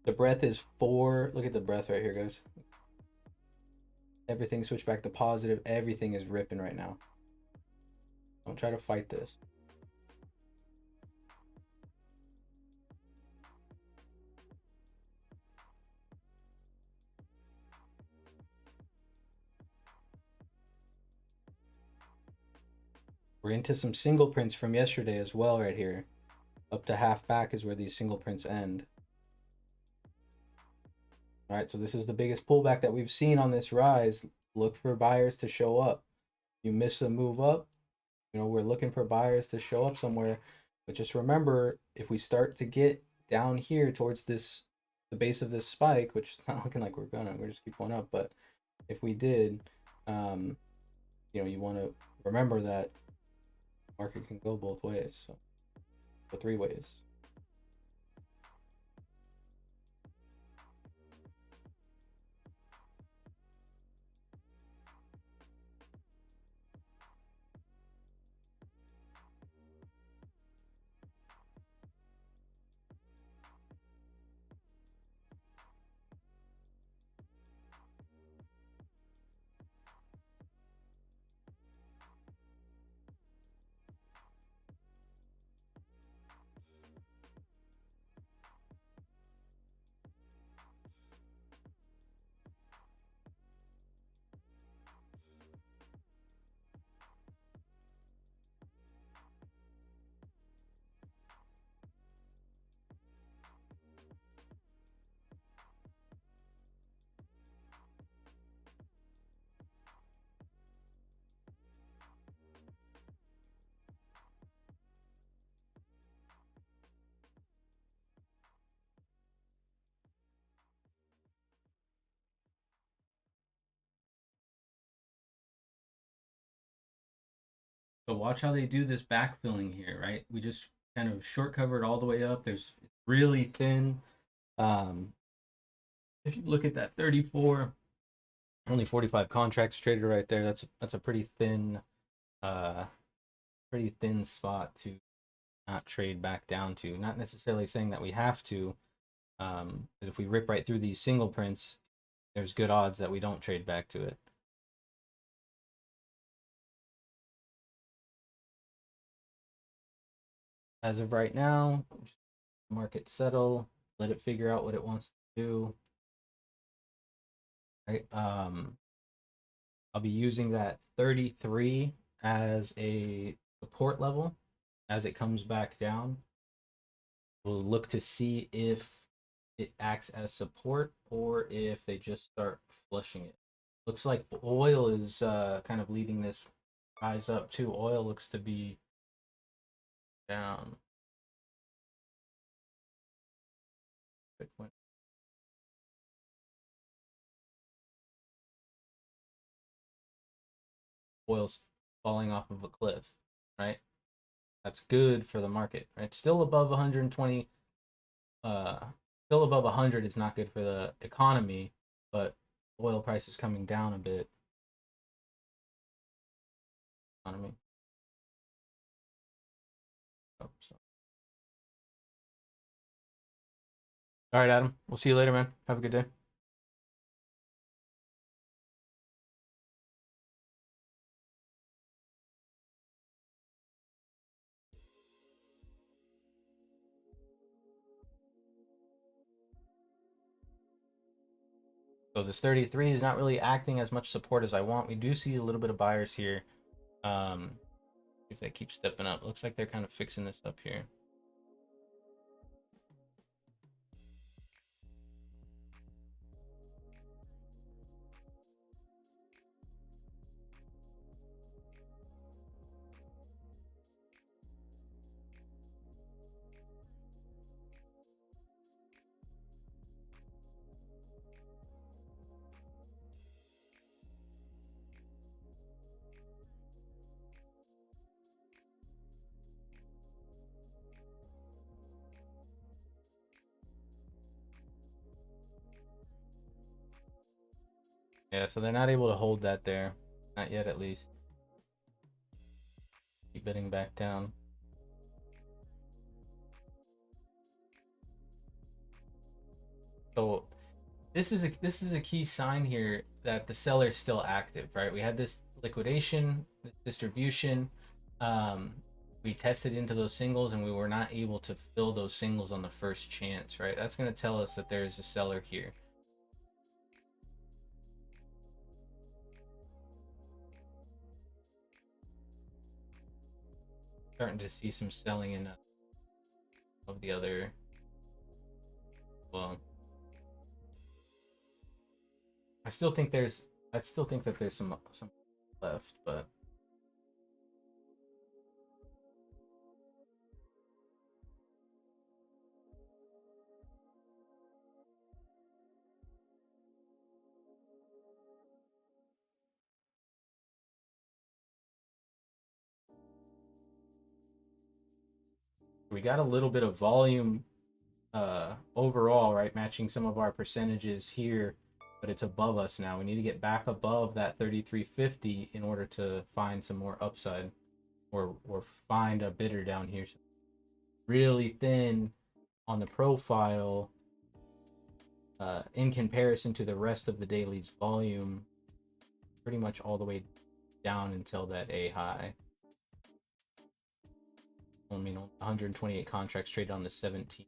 The breath is 4. Look at the breath right here, guys. Everything switched back to positive. Everything is ripping right now. Don't try to fight this. We're into some single prints from yesterday as well right here. Up to half back is where these single prints end. All right, so this is the biggest pullback that we've seen on this rise. Look for buyers to show up. You miss a move up, we're looking for buyers to show up somewhere. But just remember, if we start to get down here towards the base of this spike, which is not looking like we're just keep going up, but if we did, you want to remember that market can go both ways, so 3 ways. So watch how they do this backfilling here, right? We just kind of short covered all the way up. There's really thin. If you look at that 34, only 45 contracts traded right there. That's a uh pretty thin spot to not trade back down to. Not necessarily saying that we have to, because if we rip right through these single prints, there's good odds that we don't trade back to it. As of right now, market settle, let it figure out what it wants to do. Right. I'll be using that 33 as a support level as it comes back down. We'll look to see if it acts as support or if they just start flushing it. Looks like oil is kind of leading this rise up too. Oil looks to be down. Bitcoin. Oil's falling off of a cliff, right? That's good for the market, right? Still above 120, still above 100 is not good for the economy, but oil prices coming down a bit. Economy. Oh, so. All right, Adam. We'll see you later, man. Have a good day. So this 33 is not really acting as much support as I want. We do see a little bit of buyers here. If they keep stepping up, looks like they're kind of fixing this up here. Yeah, so they're not able to hold that there. Not yet, at least. Keep bidding back down. So this is a key sign here that the seller is still active, right? We had this liquidation, this distribution. We tested into those singles and we were not able to fill those singles on the first chance, right? That's going to tell us that there's a seller here. Starting to see some selling in of the other. Well, I still think that there's some left, but we got a little bit of volume overall, right? Matching some of our percentages here, but it's above us now. We need to get back above that 3350 in order to find some more upside or find a bidder down here. Really thin on the profile in comparison to the rest of the daily's volume, pretty much all the way down until that A high. I mean, 128 contracts traded on the 17th.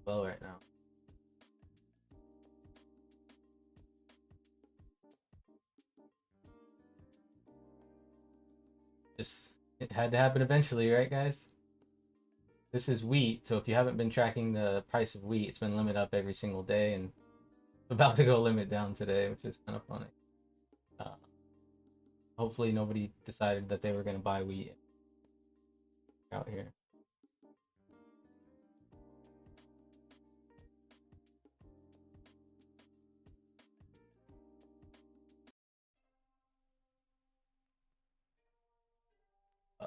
Well, right now. Just it had to happen eventually, right, guys? This is wheat, so if you haven't been tracking the price of wheat, it's been limit up every single day, and about to go limit down today, which is kind of funny. Hopefully nobody decided that they were going to buy wheat out here.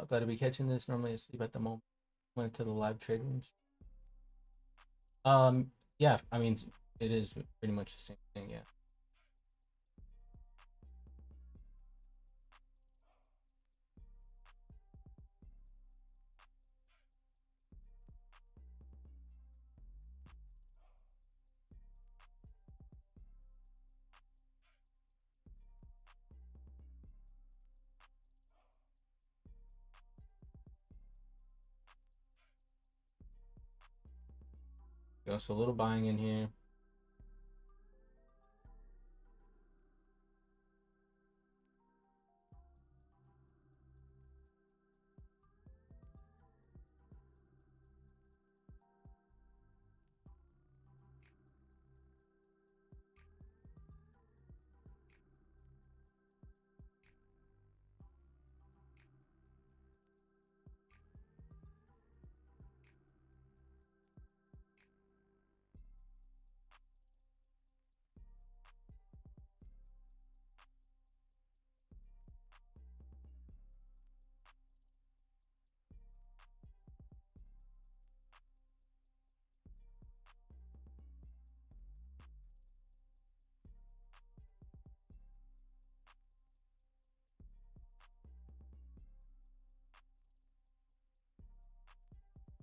Glad to be catching this. Normally asleep at the moment. Went to the live trade rooms. Yeah, I mean, it is pretty much the same thing, yeah. So a little buying in here.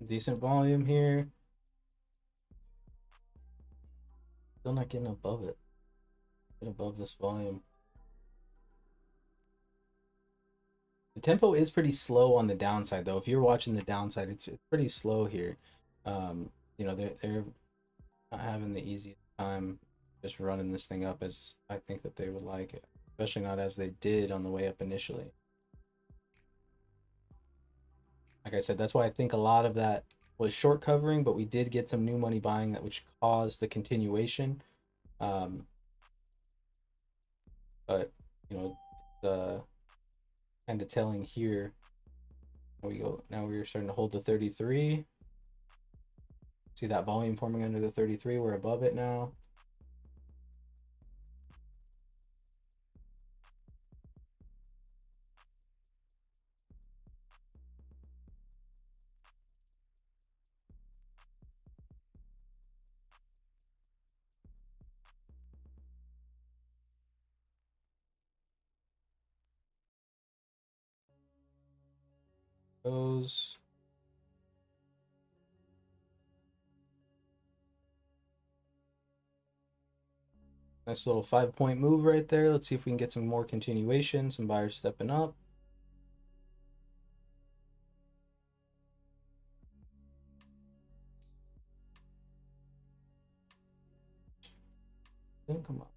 Decent volume here. Still not getting above it. Get above this volume. The tempo is pretty slow on the downside, though. If you're watching the downside, it's pretty slow here. You know, they're not having the easiest time just running this thing up as I think that they would like it, especially not as they did on the way up initially. Like I said, that's why I think a lot of that was short covering, but we did get some new money buying that which caused the continuation. But you know, the kind of telling here. There we go. Now we're starting to hold the 33. See that volume forming under the 33? We're above it now. Goes. Nice little 5-point move right there. Let's see if we can get some more continuation, some buyers stepping up. Didn't come up.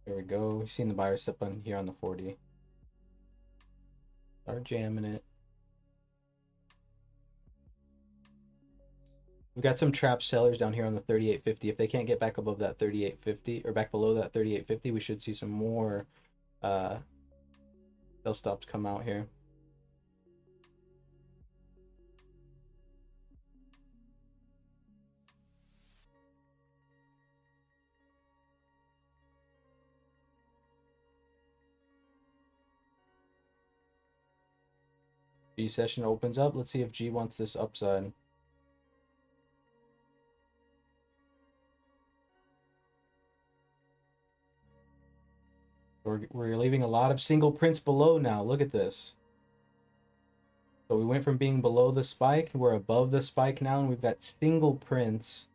There we go. We've seen the buyers step on here on the 40. Start jamming it. We've got some trap sellers down here on the 38.50. If they can't get back above that 38.50 or back below that 38.50, we should see some more sell stops come out here. G session opens up. Let's see if G wants this upside. We're leaving a lot of single prints below now. Look at this. So we went from being below the spike, we're above the spike now, and we've got single prints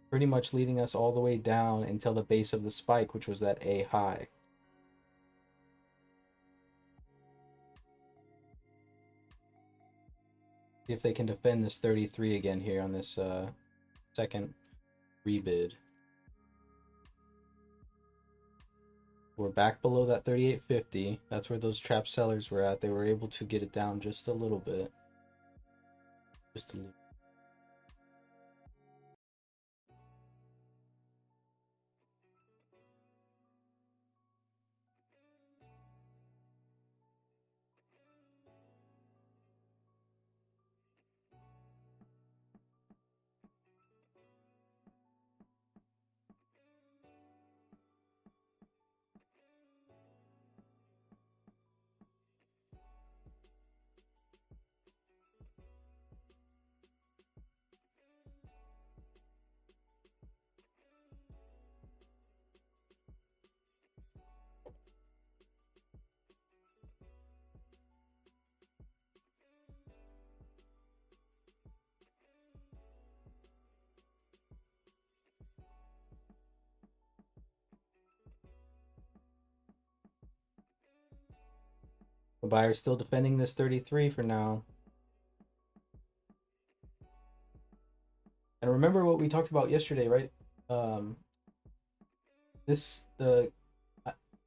pretty much leading us all the way down until the base of the spike, which was that A high. See if they can defend this 33 again here on this second rebid. We're back below that 38.50. That's where those trap sellers were at. They were able to get it down just a little bit. Just a little. The buyer's still defending this 33 for now. And remember what we talked about yesterday, right? At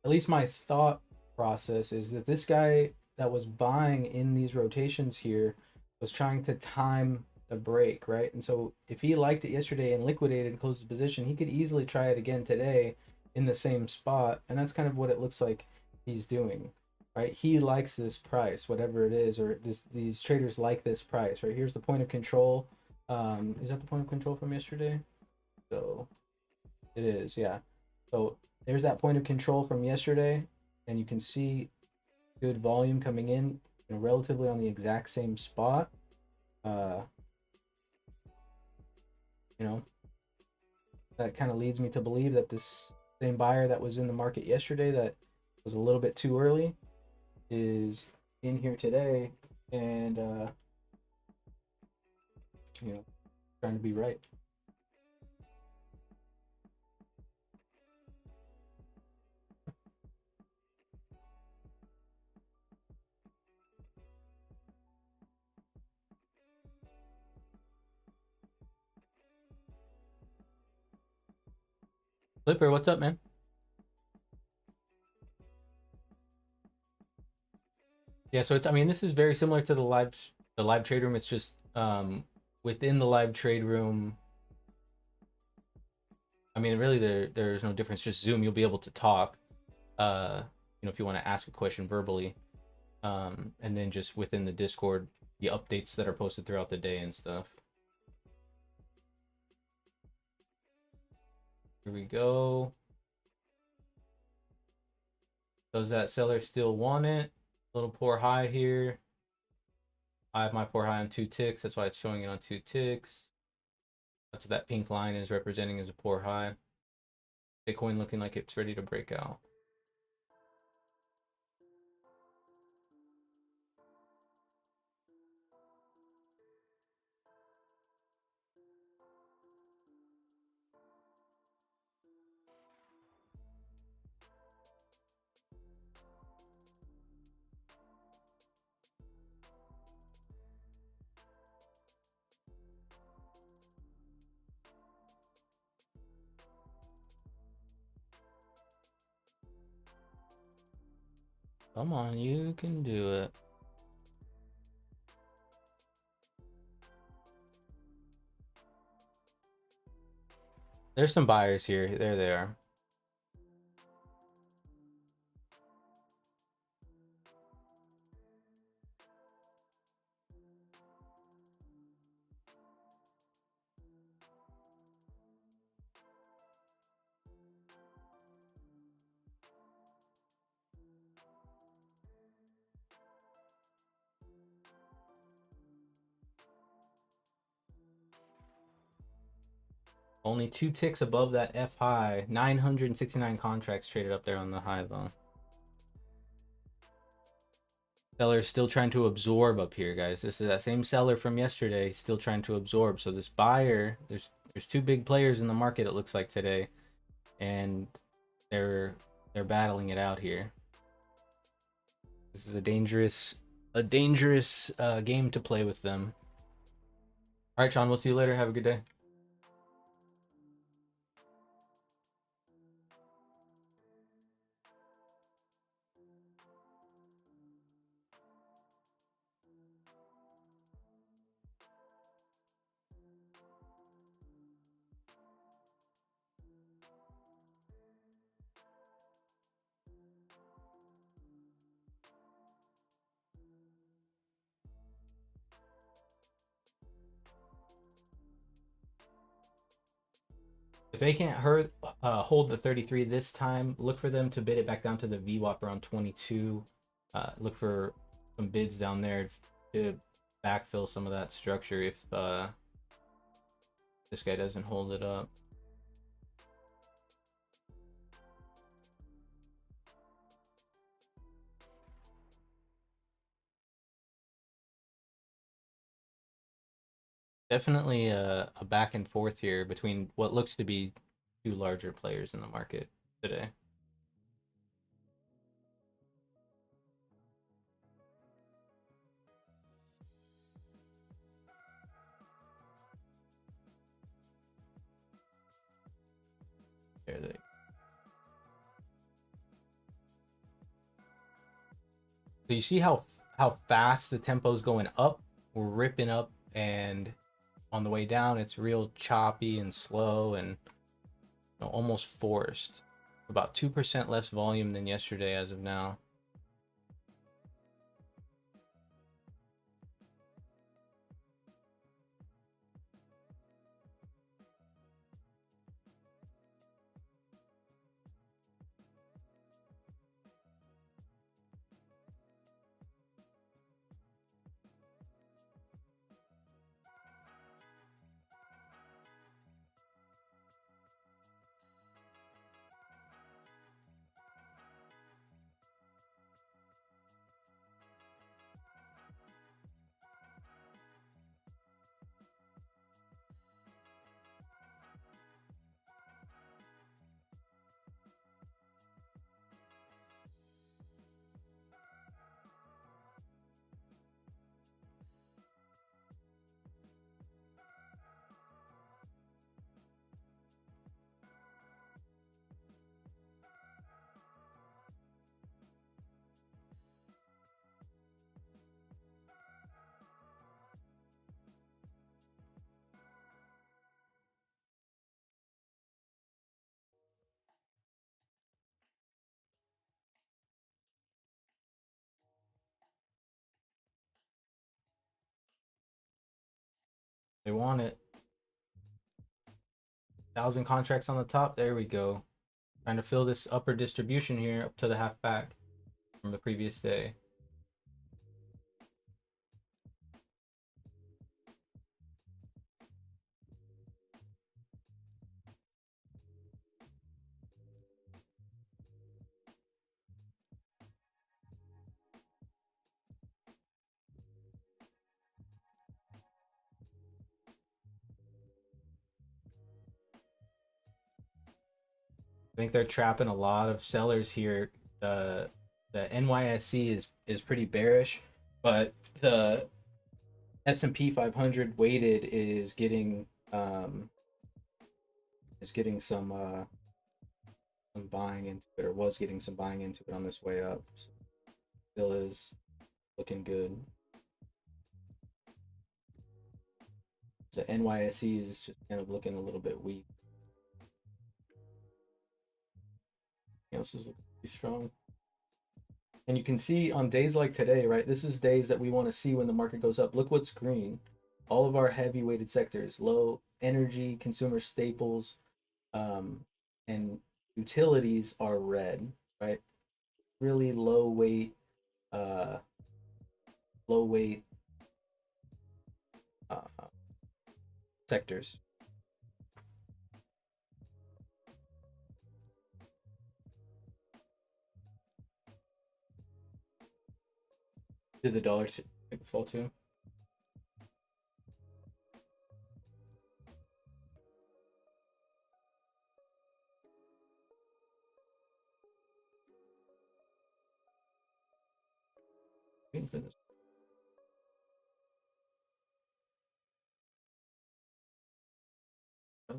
least my thought process is that this guy that was buying in these rotations here was trying to time the break, right? And so if he liked it yesterday and liquidated and closed his position, he could easily try it again today in the same spot. And that's kind of what it looks like he's doing, right? He likes this price, whatever it is, or these traders like this price, right? Here's the point of control. Is that the point of control from yesterday? So it is, yeah. So there's that point of control from yesterday, and you can see good volume coming in, relatively on the exact same spot. That kind of leads me to believe that this same buyer that was in the market yesterday that was a little bit too early is in here today and trying to be right. Flipper, what's up, man? Yeah, so this is very similar to the live trade room. It's just within the live trade room. Really there's no difference. Just Zoom, you'll be able to talk. If you want to ask a question verbally. And then just within the Discord, the updates that are posted throughout the day and stuff. Here we go. Does that seller still want it? Little poor high here. I have my poor high on 2 ticks. That's why it's showing it on 2 ticks. That's what that pink line is representing as a poor high. Bitcoin looking like it's ready to break out. Come on, you can do it. There's some buyers here. There they are. Only 2 ticks above that F high. 969 contracts traded up there on the high though. Seller's still trying to absorb up here, guys. This is that same seller from yesterday, still trying to absorb. So this buyer, there's 2 big players in the market, it looks like today, and they're battling it out here. This is a dangerous game to play with them. All right, Sean, we'll see you later. Have a good day. If they can't hold the 33 this time, look for them to bid it back down to the VWAP around 22. Look for some bids down there to backfill some of that structure if this guy doesn't hold it up. Definitely a back and forth here between what looks to be 2 larger players in the market today. There they go. So you see how fast the tempo is going up? We're ripping up, and on the way down, it's real choppy and slow and almost forced. About 2% less volume than yesterday as of now. They want it. 1,000 contracts on the top. There we go. Trying to fill this upper distribution here up to the half back from the previous day. I think they're trapping a lot of sellers here. The NYSE is pretty bearish, but the S&P 500 weighted is getting some buying into it, or was getting some buying into it on this way up. So still is looking good. The NYSE is just kind of looking a little bit weak. Else is looking pretty strong. And you can see on days like today, right? This is days that we want to see when the market goes up. Look what's green. All of our heavy weighted sectors, low energy, consumer staples, and utilities are red, right? Really low weight uh, sectors. Did the dollar fall too? Waiting for this. Oh.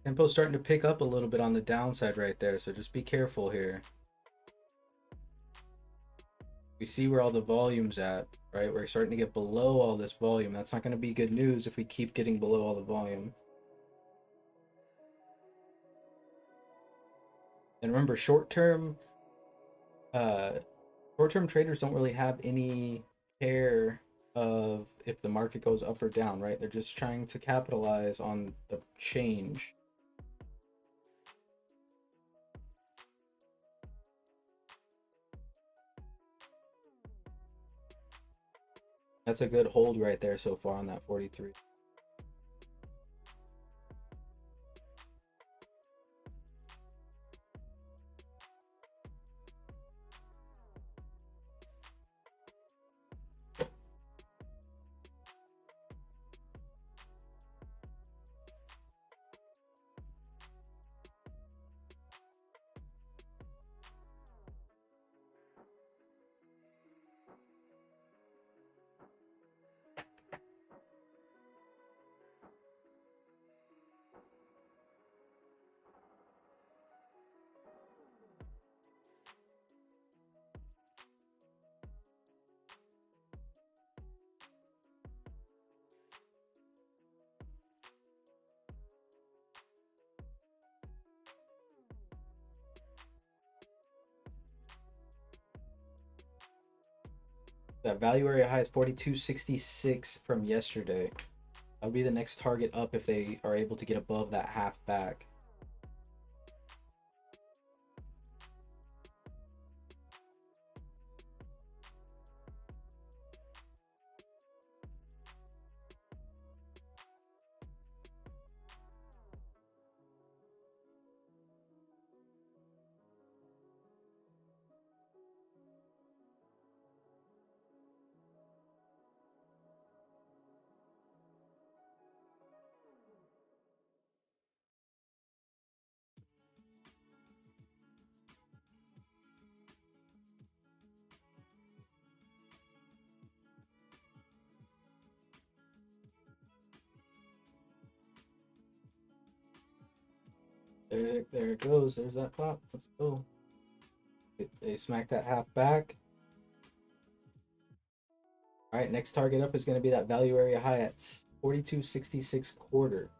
Tempo's starting to pick up a little bit on the downside right there, so just be careful here. We see where all the volume's at, right? We're starting to get below all this volume. That's not going to be good news if we keep getting below all the volume. And remember, short-term traders don't really have any care of if the market goes up or down, right? They're just trying to capitalize on the change. That's a good hold right there so far on that 43. That value area high is 42.66 from yesterday. That would be the next target up if they are able to get above that half back. There it goes. There's that pop. Let's go. They smacked that half back. All right, next target up is going to be that value area high at 42.66 quarter.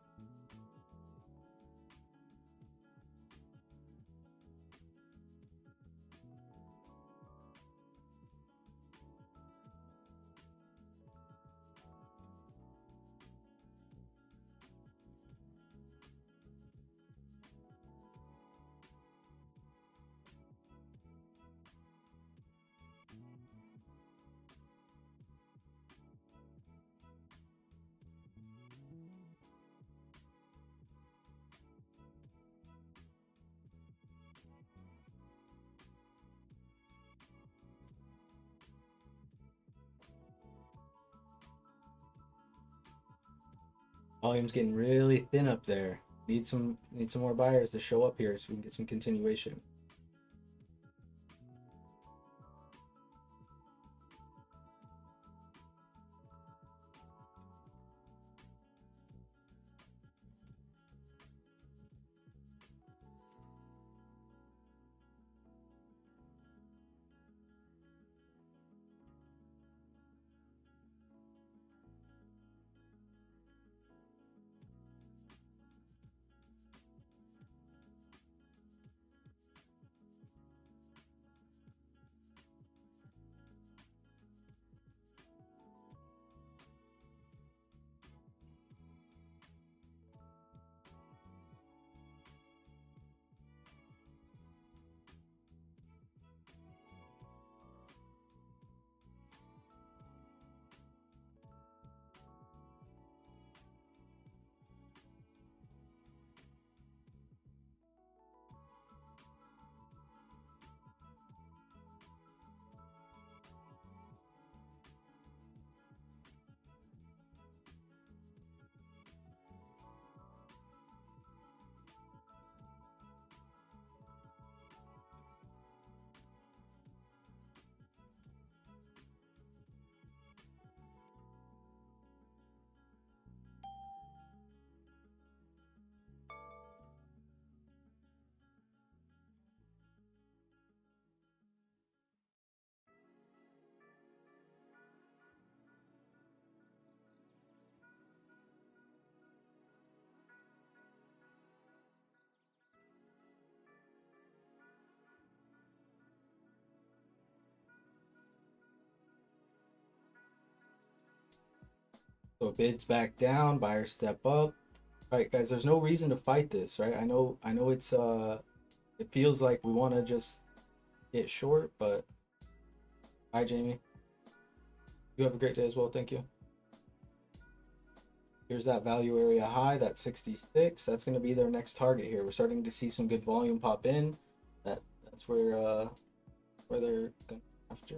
Volume's getting really thin up there. Need some more buyers to show up here so we can get some continuation. So bids back down, buyers step up. All right, guys, there's no reason to fight this, right? I know it's it feels like we want to just get short, but hi Jamie. You have a great day as well. Thank you. Here's that value area high, that 66. That's going to be their next target here. We're starting to see some good volume pop in. That's where they're going after.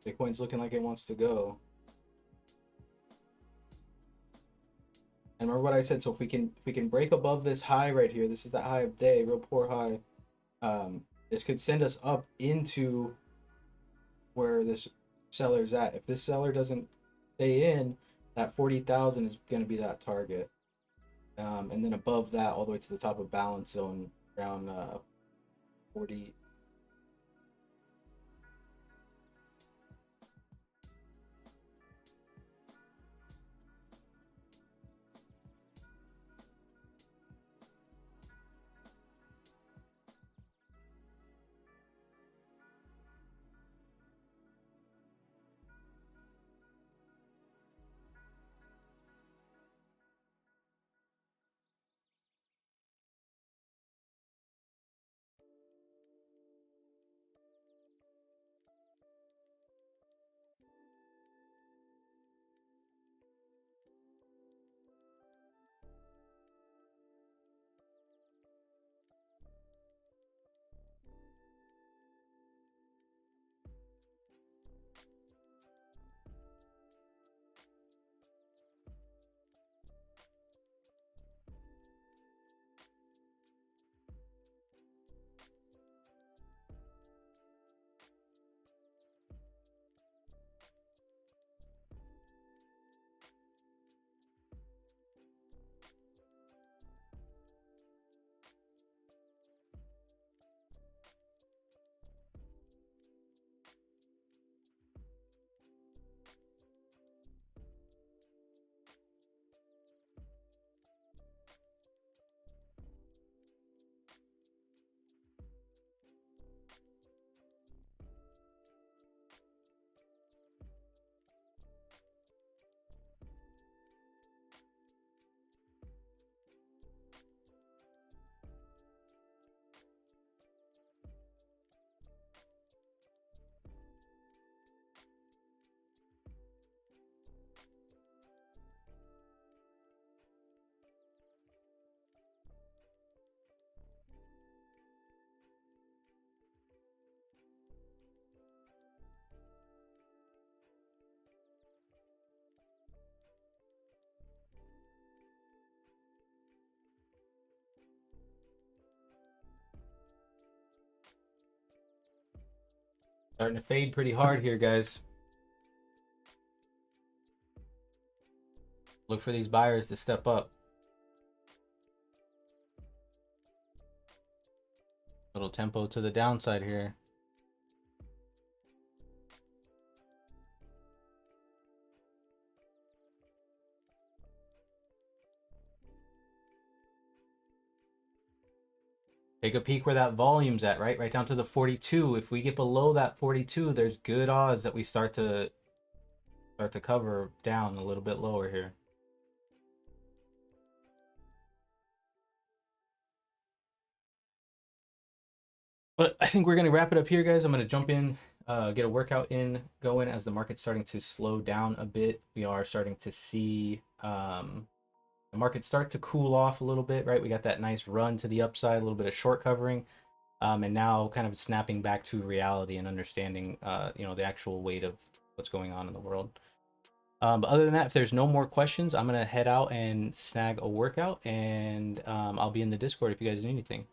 Bitcoin's looking like it wants to go. And remember what I said. So if we can break above this high right here, this is that high of day, real poor high. This could send us up into where this seller's at. If this seller doesn't stay in, that 40,000 is going to be that target. And then above that, all the way to the top of balance zone around 40. Starting to fade pretty hard here, guys. Look for these buyers to step up. Little tempo to the downside here. Take a peek where that volume's at, right down to the 42. If we get below that 42, there's good odds that we start to cover down a little bit lower here. But I think we're going to wrap it up here, guys. I'm going to jump in, get a workout in going as the market's starting to slow down a bit. We are starting to see the market start to cool off a little bit, right? We got that nice run to the upside, a little bit of short covering, and now kind of snapping back to reality and understanding, the actual weight of what's going on in the world. But other than that, if there's no more questions, I'm going to head out and snag a workout, and I'll be in the Discord if you guys need anything.